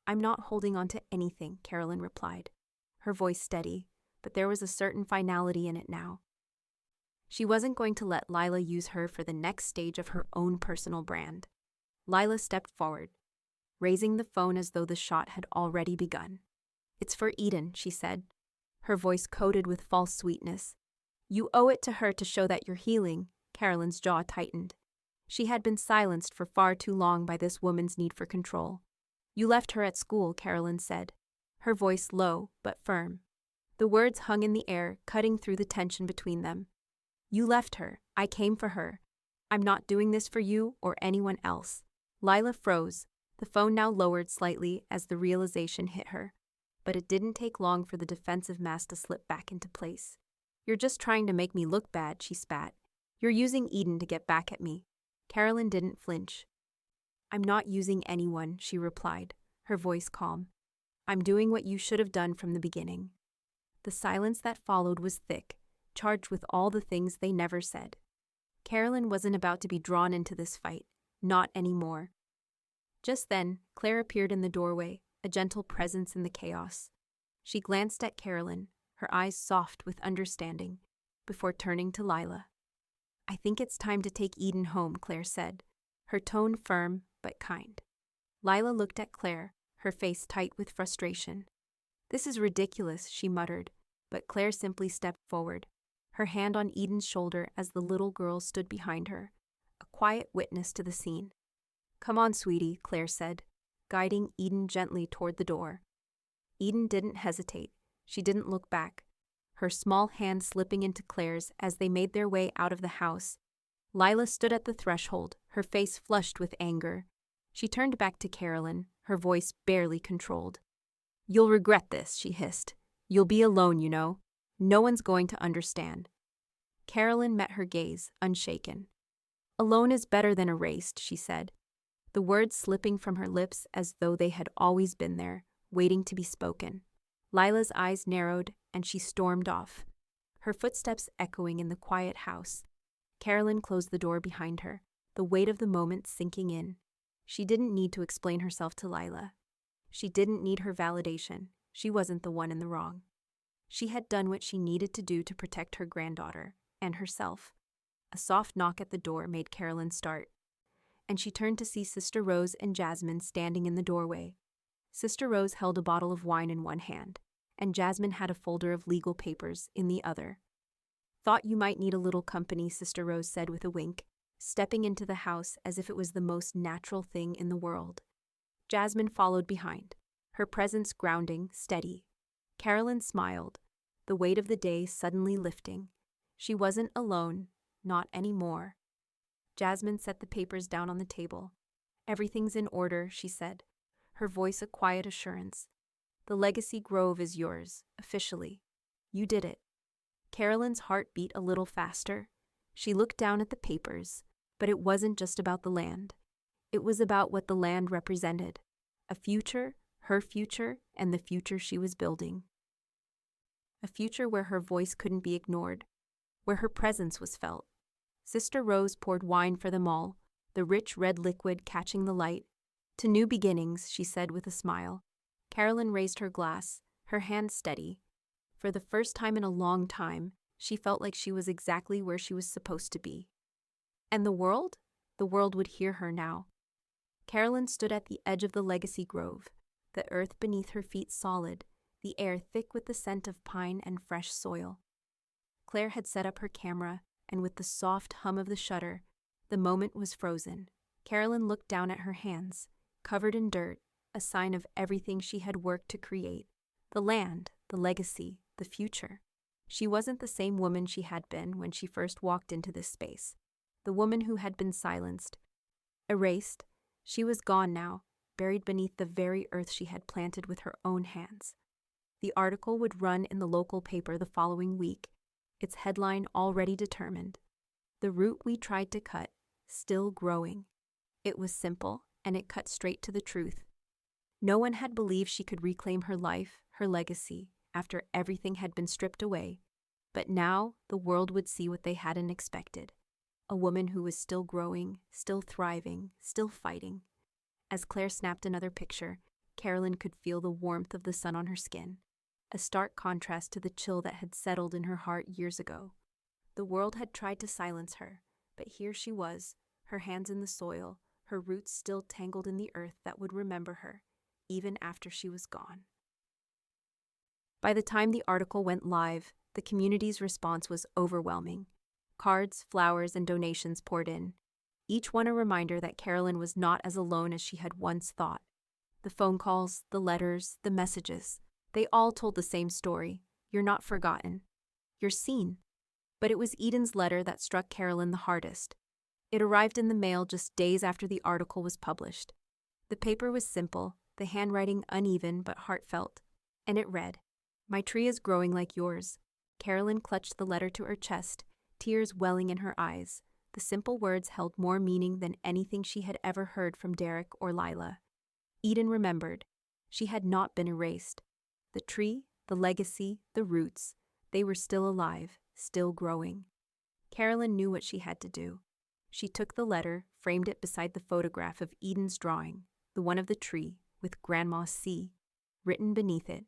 I'm not holding on to anything, Carolyn replied, her voice steady, but there was a certain finality in it now. She wasn't going to let Lila use her for the next stage of her own personal brand. Lila stepped forward, raising the phone as though the shot had already begun. It's for Eden, she said, her voice coated with false sweetness. You owe it to her to show that you're healing. Carolyn's jaw tightened. She had been silenced for far too long by this woman's need for control. You left her at school, Carolyn said, her voice low but firm. The words hung in the air, cutting through the tension between them. You left her. I came for her. I'm not doing this for you or anyone else. Lila froze, the phone now lowered slightly as the realization hit her. But it didn't take long for the defensive mask to slip back into place. You're just trying to make me look bad, she spat. You're using Eden to get back at me. Carolyn didn't flinch. I'm not using anyone, she replied, her voice calm. I'm doing what you should have done from the beginning. The silence that followed was thick, charged with all the things they never said. Carolyn wasn't about to be drawn into this fight, not anymore. Just then, Claire appeared in the doorway, a gentle presence in the chaos. She glanced at Carolyn, her eyes soft with understanding, before turning to Lila. I think it's time to take Eden home, Claire said, her tone firm but kind. Lila looked at Claire, her face tight with frustration. This is ridiculous, she muttered, but Claire simply stepped forward, her hand on Eden's shoulder as the little girl stood behind her, a quiet witness to the scene. Come on, sweetie, Claire said, guiding Eden gently toward the door. Eden didn't hesitate. She didn't look back, her small hand slipping into Claire's as they made their way out of the house. Lila stood at the threshold, her face flushed with anger. She turned back to Carolyn, her voice barely controlled. You'll regret this, she hissed. You'll be alone, you know. No one's going to understand. Carolyn met her gaze, unshaken. Alone is better than erased, she said, the words slipping from her lips as though they had always been there, waiting to be spoken. Lila's eyes narrowed, and she stormed off, her footsteps echoing in the quiet house. Carolyn closed the door behind her, the weight of the moment sinking in. She didn't need to explain herself to Lila. She didn't need her validation. She wasn't the one in the wrong. She had done what she needed to do to protect her granddaughter, and herself. A soft knock at the door made Carolyn start, and she turned to see Sister Rose and Jasmine standing in the doorway. Sister Rose held a bottle of wine in one hand, and Jasmine had a folder of legal papers in the other. Thought you might need a little company, Sister Rose said with a wink, stepping into the house as if it was the most natural thing in the world. Jasmine followed behind, her presence grounding, steady, Carolyn smiled, the weight of the day suddenly lifting. She wasn't alone, not anymore. Jasmine set the papers down on the table. "Everything's in order," she said, her voice a quiet assurance. "The Legacy Grove is yours, officially. You did it." Carolyn's heart beat a little faster. She looked down at the papers, but it wasn't just about the land. It was about what the land represented. A future, her future, and the future she was building. A future where her voice couldn't be ignored, where her presence was felt. Sister Rose poured wine for them all, the rich red liquid catching the light. "To new beginnings," she said with a smile. Carolyn raised her glass, her hand steady. For the first time in a long time, she felt like she was exactly where she was supposed to be. And the world? The world would hear her now. Carolyn stood at the edge of the Legacy Grove, the earth beneath her feet solid, the air thick with the scent of pine and fresh soil. Claire had set up her camera, and with the soft hum of the shutter, the moment was frozen. Carolyn looked down at her hands, covered in dirt, a sign of everything she had worked to create. The land, the legacy, the future. She wasn't the same woman she had been when she first walked into this space. The woman who had been silenced, erased. She was gone now, buried beneath the very earth she had planted with her own hands. The article would run in the local paper the following week, its headline already determined. "The root we tried to cut, still growing." It was simple, and it cut straight to the truth. No one had believed she could reclaim her life, her legacy, after everything had been stripped away. But now the world would see what they hadn't expected. A woman who was still growing, still thriving, still fighting. As Claire snapped another picture, Carolyn could feel the warmth of the sun on her skin, a stark contrast to the chill that had settled in her heart years ago. The world had tried to silence her, but here she was, her hands in the soil, her roots still tangled in the earth that would remember her, even after she was gone. By the time the article went live, the community's response was overwhelming. Cards, flowers, and donations poured in, each one a reminder that Carolyn was not as alone as she had once thought. The phone calls, the letters, the messages, they all told the same story. You're not forgotten. You're seen. But it was Eden's letter that struck Carolyn the hardest. It arrived in the mail just days after the article was published. The paper was simple, the handwriting uneven but heartfelt, and it read, "My tree is growing like yours." Carolyn clutched the letter to her chest, tears welling in her eyes. The simple words held more meaning than anything she had ever heard from Derek or Lila. Eden remembered. She had not been erased. The tree, the legacy, the roots, they were still alive, still growing. Carolyn knew what she had to do. She took the letter, framed it beside the photograph of Eden's drawing, the one of the tree, with Grandma C, written beneath it.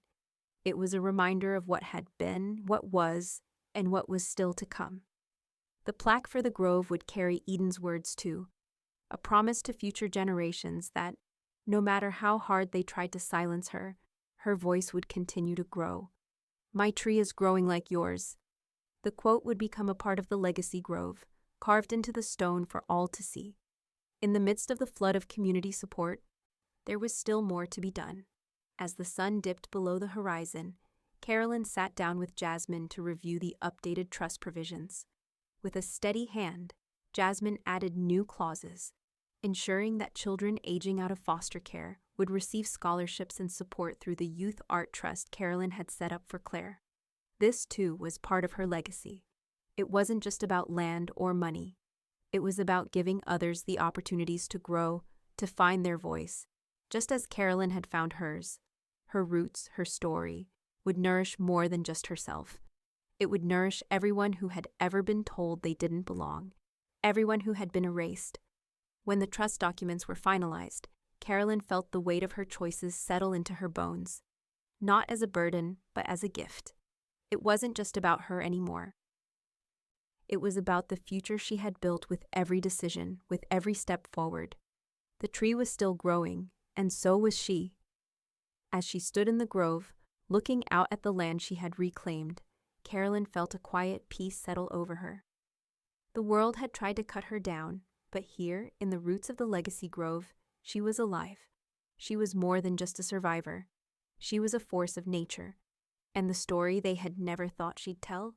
It was a reminder of what had been, what was, and what was still to come. The plaque for the grove would carry Eden's words too, a promise to future generations that, no matter how hard they tried to silence her voice would continue to grow. "My tree is growing like yours." The quote would become a part of the Legacy Grove, carved into the stone for all to see. In the midst of the flood of community support, there was still more to be done. As the sun dipped below the horizon, Carolyn sat down with Jasmine to review the updated trust provisions. With a steady hand, Jasmine added new clauses, ensuring that children aging out of foster care would receive scholarships and support through the Youth Art Trust Carolyn had set up for Claire. This, too, was part of her legacy. It wasn't just about land or money. It was about giving others the opportunities to grow, to find their voice, just as Carolyn had found hers. Her roots, her story, would nourish more than just herself. It would nourish everyone who had ever been told they didn't belong, everyone who had been erased. When the trust documents were finalized, Carolyn felt the weight of her choices settle into her bones. Not as a burden, but as a gift. It wasn't just about her anymore. It was about the future she had built with every decision, with every step forward. The tree was still growing, and so was she. As she stood in the grove, looking out at the land she had reclaimed, Carolyn felt a quiet peace settle over her. The world had tried to cut her down, but here, in the roots of the Legacy Grove, she was alive. She was more than just a survivor. She was a force of nature. And the story they had never thought she'd tell?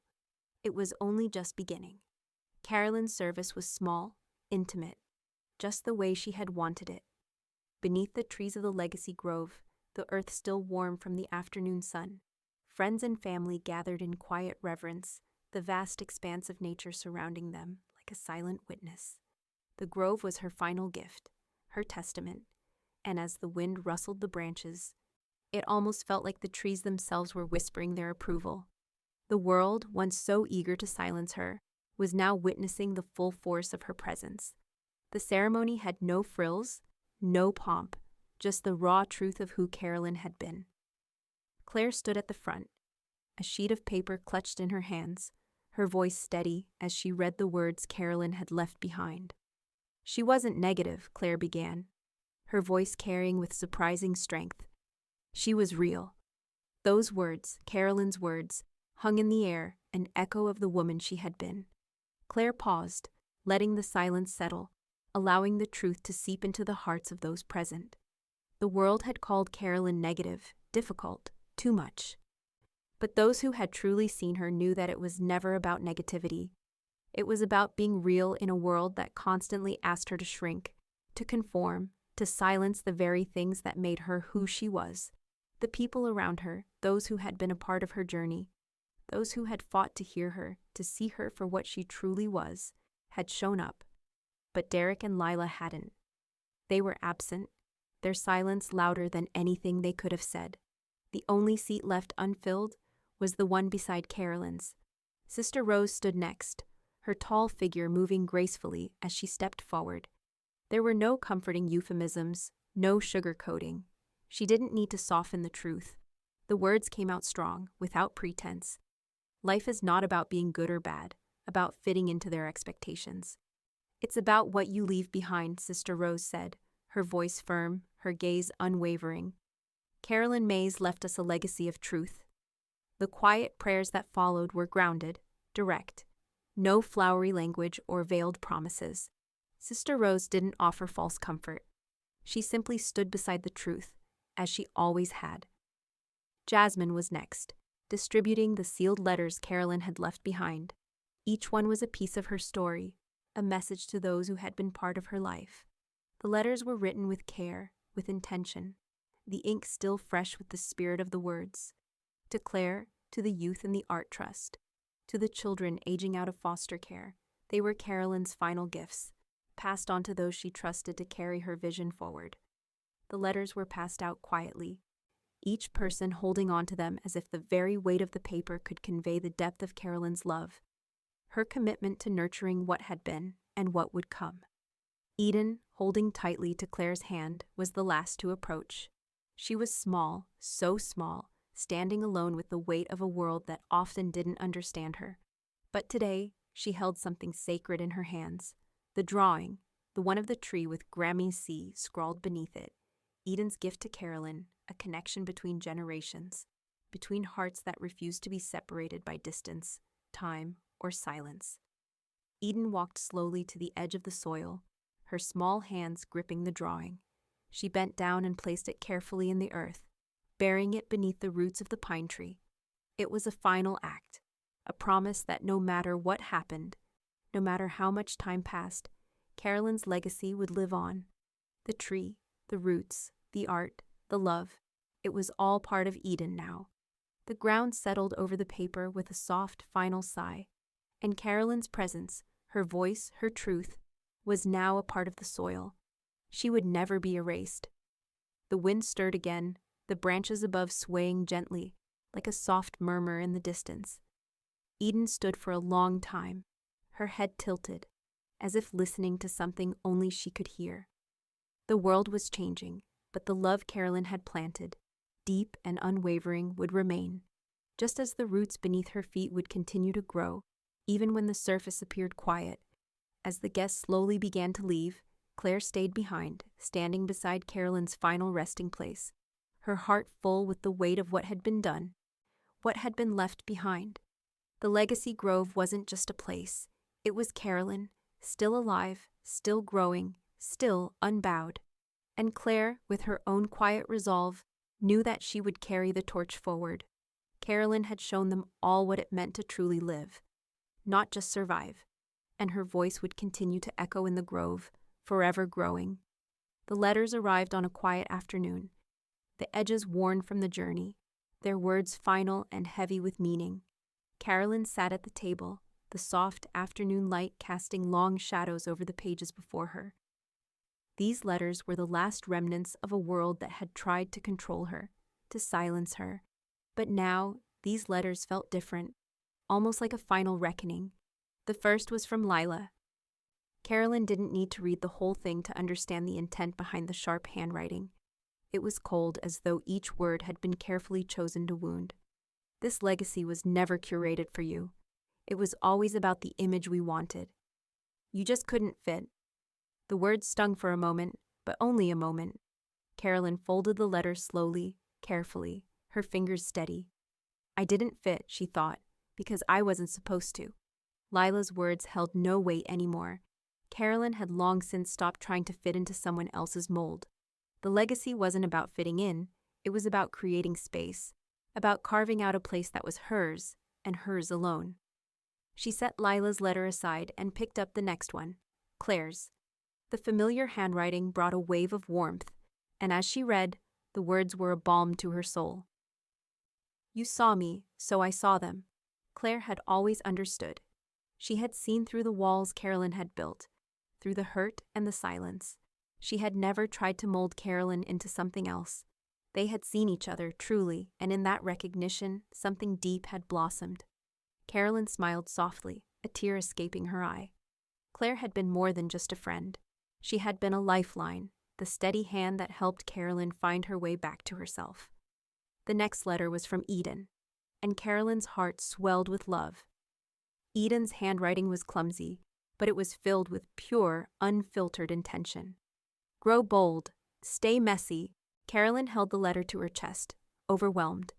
It was only just beginning. Carolyn's service was small, intimate, just the way she had wanted it. Beneath the trees of the Legacy Grove, the earth still warm from the afternoon sun, friends and family gathered in quiet reverence, the vast expanse of nature surrounding them like a silent witness. The grove was her final gift, her testament, and as the wind rustled the branches, it almost felt like the trees themselves were whispering their approval. The world, once so eager to silence her, was now witnessing the full force of her presence. The ceremony had no frills, no pomp, just the raw truth of who Carolyn had been. Claire stood at the front, a sheet of paper clutched in her hands, her voice steady as she read the words Carolyn had left behind. She wasn't negative, Claire began, her voice carrying with surprising strength. She was real. Those words, Carolyn's words, hung in the air, an echo of the woman she had been. Claire paused, letting the silence settle, allowing the truth to seep into the hearts of those present. The world had called Carolyn negative, difficult, too much. But those who had truly seen her knew that it was never about negativity. It was about being real in a world that constantly asked her to shrink, to conform, to silence the very things that made her who she was. The people around her, those who had been a part of her journey, those who had fought to hear her, to see her for what she truly was, had shown up. But Derek and Lila hadn't. They were absent, their silence louder than anything they could have said. The only seat left unfilled was the one beside Carolyn's. Sister Rose stood next, her tall figure moving gracefully as she stepped forward. There were no comforting euphemisms, no sugarcoating. She didn't need to soften the truth. The words came out strong, without pretense. Life is not about being good or bad, about fitting into their expectations. It's about what you leave behind, Sister Rose said, her voice firm, her gaze unwavering. Carolyn Mays left us a legacy of truth. The quiet prayers that followed were grounded, direct. No flowery language or veiled promises. Sister Rose didn't offer false comfort. She simply stood beside the truth, as she always had. Jasmine was next, distributing the sealed letters Carolyn had left behind. Each one was a piece of her story, a message to those who had been part of her life. The letters were written with care, with intention, the ink still fresh with the spirit of the words. To Claire, to the youth in the Art Trust, to the children aging out of foster care, they were Carolyn's final gifts, passed on to those she trusted to carry her vision forward. The letters were passed out quietly, each person holding on to them as if the very weight of the paper could convey the depth of Carolyn's love, her commitment to nurturing what had been and what would come. Eden, holding tightly to Claire's hand, was the last to approach. She was small, so small, standing alone with the weight of a world that often didn't understand her. But today, she held something sacred in her hands. The drawing, the one of the tree with Grammy C scrawled beneath it. Eden's gift to Carolyn, a connection between generations, between hearts that refused to be separated by distance, time, or silence. Eden walked slowly to the edge of the soil, her small hands gripping the drawing. She bent down and placed it carefully in the earth, burying it beneath the roots of the pine tree. It was a final act, a promise that no matter what happened, no matter how much time passed, Carolyn's legacy would live on. The tree, the roots, the art, the love, it was all part of Eden now. The ground settled over the paper with a soft, final sigh, and Carolyn's presence, her voice, her truth, was now a part of the soil. She would never be erased. The wind stirred again, the branches above swaying gently, like a soft murmur in the distance. Eden stood for a long time, her head tilted, as if listening to something only she could hear. The world was changing, but the love Carolyn had planted, deep and unwavering, would remain, just as the roots beneath her feet would continue to grow, even when the surface appeared quiet. As the guests slowly began to leave, Claire stayed behind, standing beside Carolyn's final resting place, her heart full with the weight of what had been done, what had been left behind. The Legacy Grove wasn't just a place. It was Carolyn, still alive, still growing, still unbowed. And Claire, with her own quiet resolve, knew that she would carry the torch forward. Carolyn had shown them all what it meant to truly live, not just survive, and her voice would continue to echo in the grove, forever growing. The letters arrived on a quiet afternoon, the edges worn from the journey, their words final and heavy with meaning. Carolyn sat at the table, the soft afternoon light casting long shadows over the pages before her. These letters were the last remnants of a world that had tried to control her, to silence her. But now, these letters felt different, almost like a final reckoning. The first was from Lila. Carolyn didn't need to read the whole thing to understand the intent behind the sharp handwriting. It was cold, as though each word had been carefully chosen to wound. This legacy was never curated for you. It was always about the image we wanted. You just couldn't fit. The words stung for a moment, but only a moment. Carolyn folded the letter slowly, carefully, her fingers steady. I didn't fit, she thought, because I wasn't supposed to. Lila's words held no weight anymore. Carolyn had long since stopped trying to fit into someone else's mold. The legacy wasn't about fitting in, it was about creating space, about carving out a place that was hers, and hers alone. She set Lila's letter aside and picked up the next one, Claire's. The familiar handwriting brought a wave of warmth, and as she read, the words were a balm to her soul. You saw me, so I saw them. Claire had always understood. She had seen through the walls Carolyn had built, through the hurt and the silence. She had never tried to mold Carolyn into something else. They had seen each other, truly, and in that recognition, something deep had blossomed. Carolyn smiled softly, a tear escaping her eye. Claire had been more than just a friend. She had been a lifeline, the steady hand that helped Carolyn find her way back to herself. The next letter was from Eden, and Carolyn's heart swelled with love. Eden's handwriting was clumsy, but it was filled with pure, unfiltered intention. Grow bold, stay messy. Carolyn held the letter to her chest, overwhelmed.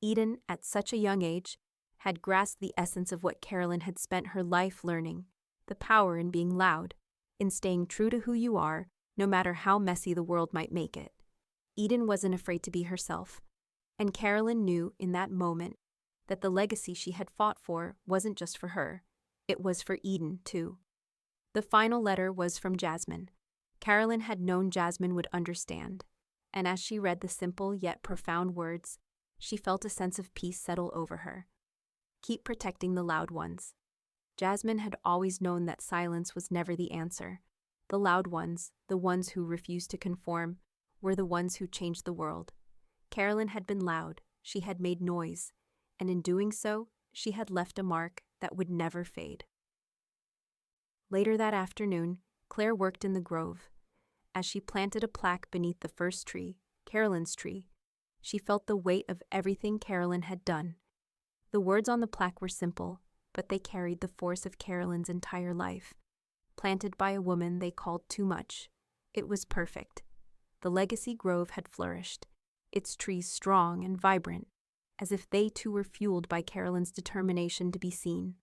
Eden, at such a young age, had grasped the essence of what Carolyn had spent her life learning, the power in being loud, in staying true to who you are, no matter how messy the world might make it. Eden wasn't afraid to be herself, and Carolyn knew in that moment that the legacy she had fought for wasn't just for her, it was for Eden too. The final letter was from Jasmine. Carolyn had known Jasmine would understand, and as she read the simple yet profound words, she felt a sense of peace settle over her. Keep protecting the loud ones. Jasmine had always known that silence was never the answer. The loud ones, the ones who refused to conform, were the ones who changed the world. Carolyn had been loud, she had made noise, and in doing so, she had left a mark that would never fade. Later that afternoon, Claire worked in the grove. As she planted a plaque beneath the first tree, Carolyn's tree, she felt the weight of everything Carolyn had done. The words on the plaque were simple, but they carried the force of Carolyn's entire life. Planted by a woman they called too much. It was perfect. The legacy grove had flourished, its trees strong and vibrant, as if they too were fueled by Carolyn's determination to be seen.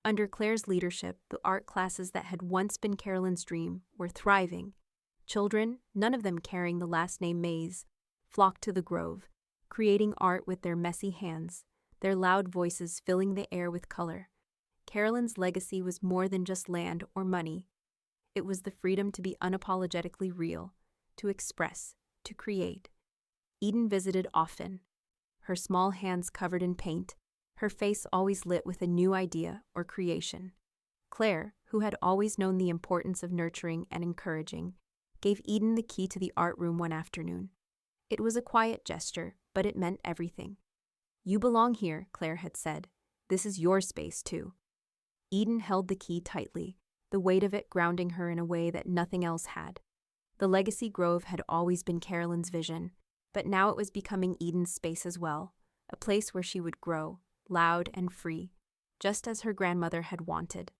Under Claire's leadership, the art classes that had once been Carolyn's dream were thriving. Children, none of them carrying the last name Mays, flocked to the grove, creating art with their messy hands, their loud voices filling the air with color. Carolyn's legacy was more than just land or money. It was the freedom to be unapologetically real, to express, to create. Eden visited often, her small hands covered in paint, her face always lit with a new idea or creation. Claire, who had always known the importance of nurturing and encouraging, gave Eden the key to the art room one afternoon. It was a quiet gesture, but it meant everything. You belong here, Claire had said. This is your space, too. Eden held the key tightly, the weight of it grounding her in a way that nothing else had. The Legacy Grove had always been Carolyn's vision, but now it was becoming Eden's space as well, a place where she would grow, loud and free, just as her grandmother had wanted.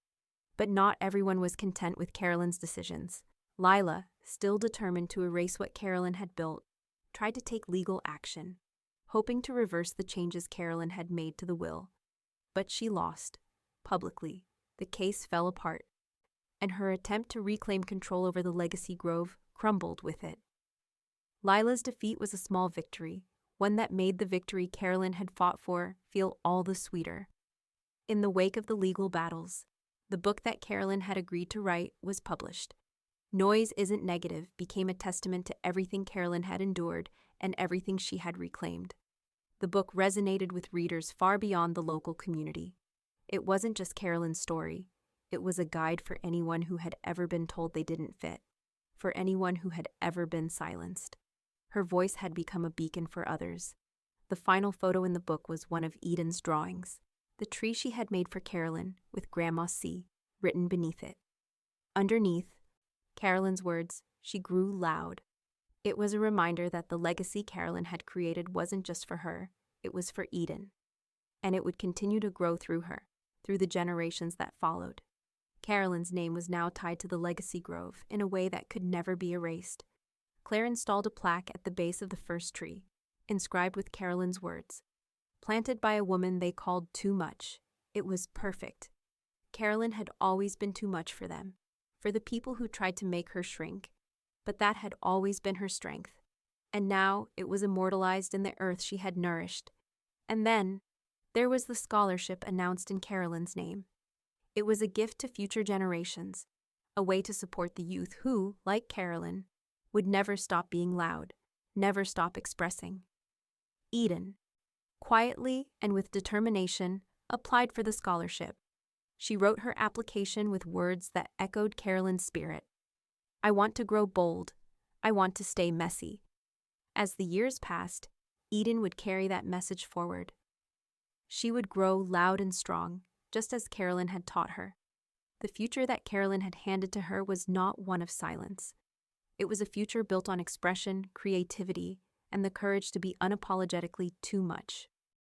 But not everyone was content with Carolyn's decisions. Lila, still determined to erase what Carolyn had built, tried to take legal action, hoping to reverse the changes Carolyn had made to the will. But she lost. Publicly, the case fell apart, and her attempt to reclaim control over the Legacy Grove crumbled with it. Lila's defeat was a small victory, one that made the victory Carolyn had fought for feel all the sweeter. In the wake of the legal battles, the book that Carolyn had agreed to write was published. Noise Isn't Negative became a testament to everything Carolyn had endured and everything she had reclaimed. The book resonated with readers far beyond the local community. It wasn't just Carolyn's story. It was a guide for anyone who had ever been told they didn't fit, for anyone who had ever been silenced. Her voice had become a beacon for others. The final photo in the book was one of Eden's drawings, the tree she had made for Carolyn, with Grandma C written beneath it. Underneath, Carolyn's words, "She grew loud." It was a reminder that the legacy Carolyn had created wasn't just for her, it was for Eden. And it would continue to grow through her, through the generations that followed. Carolyn's name was now tied to the legacy grove in a way that could never be erased. Claire installed a plaque at the base of the first tree, inscribed with Carolyn's words. Planted by a woman they called too much. It was perfect. Carolyn had always been too much for them, for the people who tried to make her shrink. But that had always been her strength. And now it was immortalized in the earth she had nourished. And then, there was the scholarship announced in Carolyn's name. It was a gift to future generations, a way to support the youth who, like Carolyn, would never stop being loud, never stop expressing. Eden, quietly and with determination, applied for the scholarship. She wrote her application with words that echoed Carolyn's spirit. I want to grow bold. I want to stay messy. As the years passed, Eden would carry that message forward. She would grow loud and strong, just as Carolyn had taught her. The future that Carolyn had handed to her was not one of silence. It was a future built on expression, creativity, and the courage to be unapologetically too much.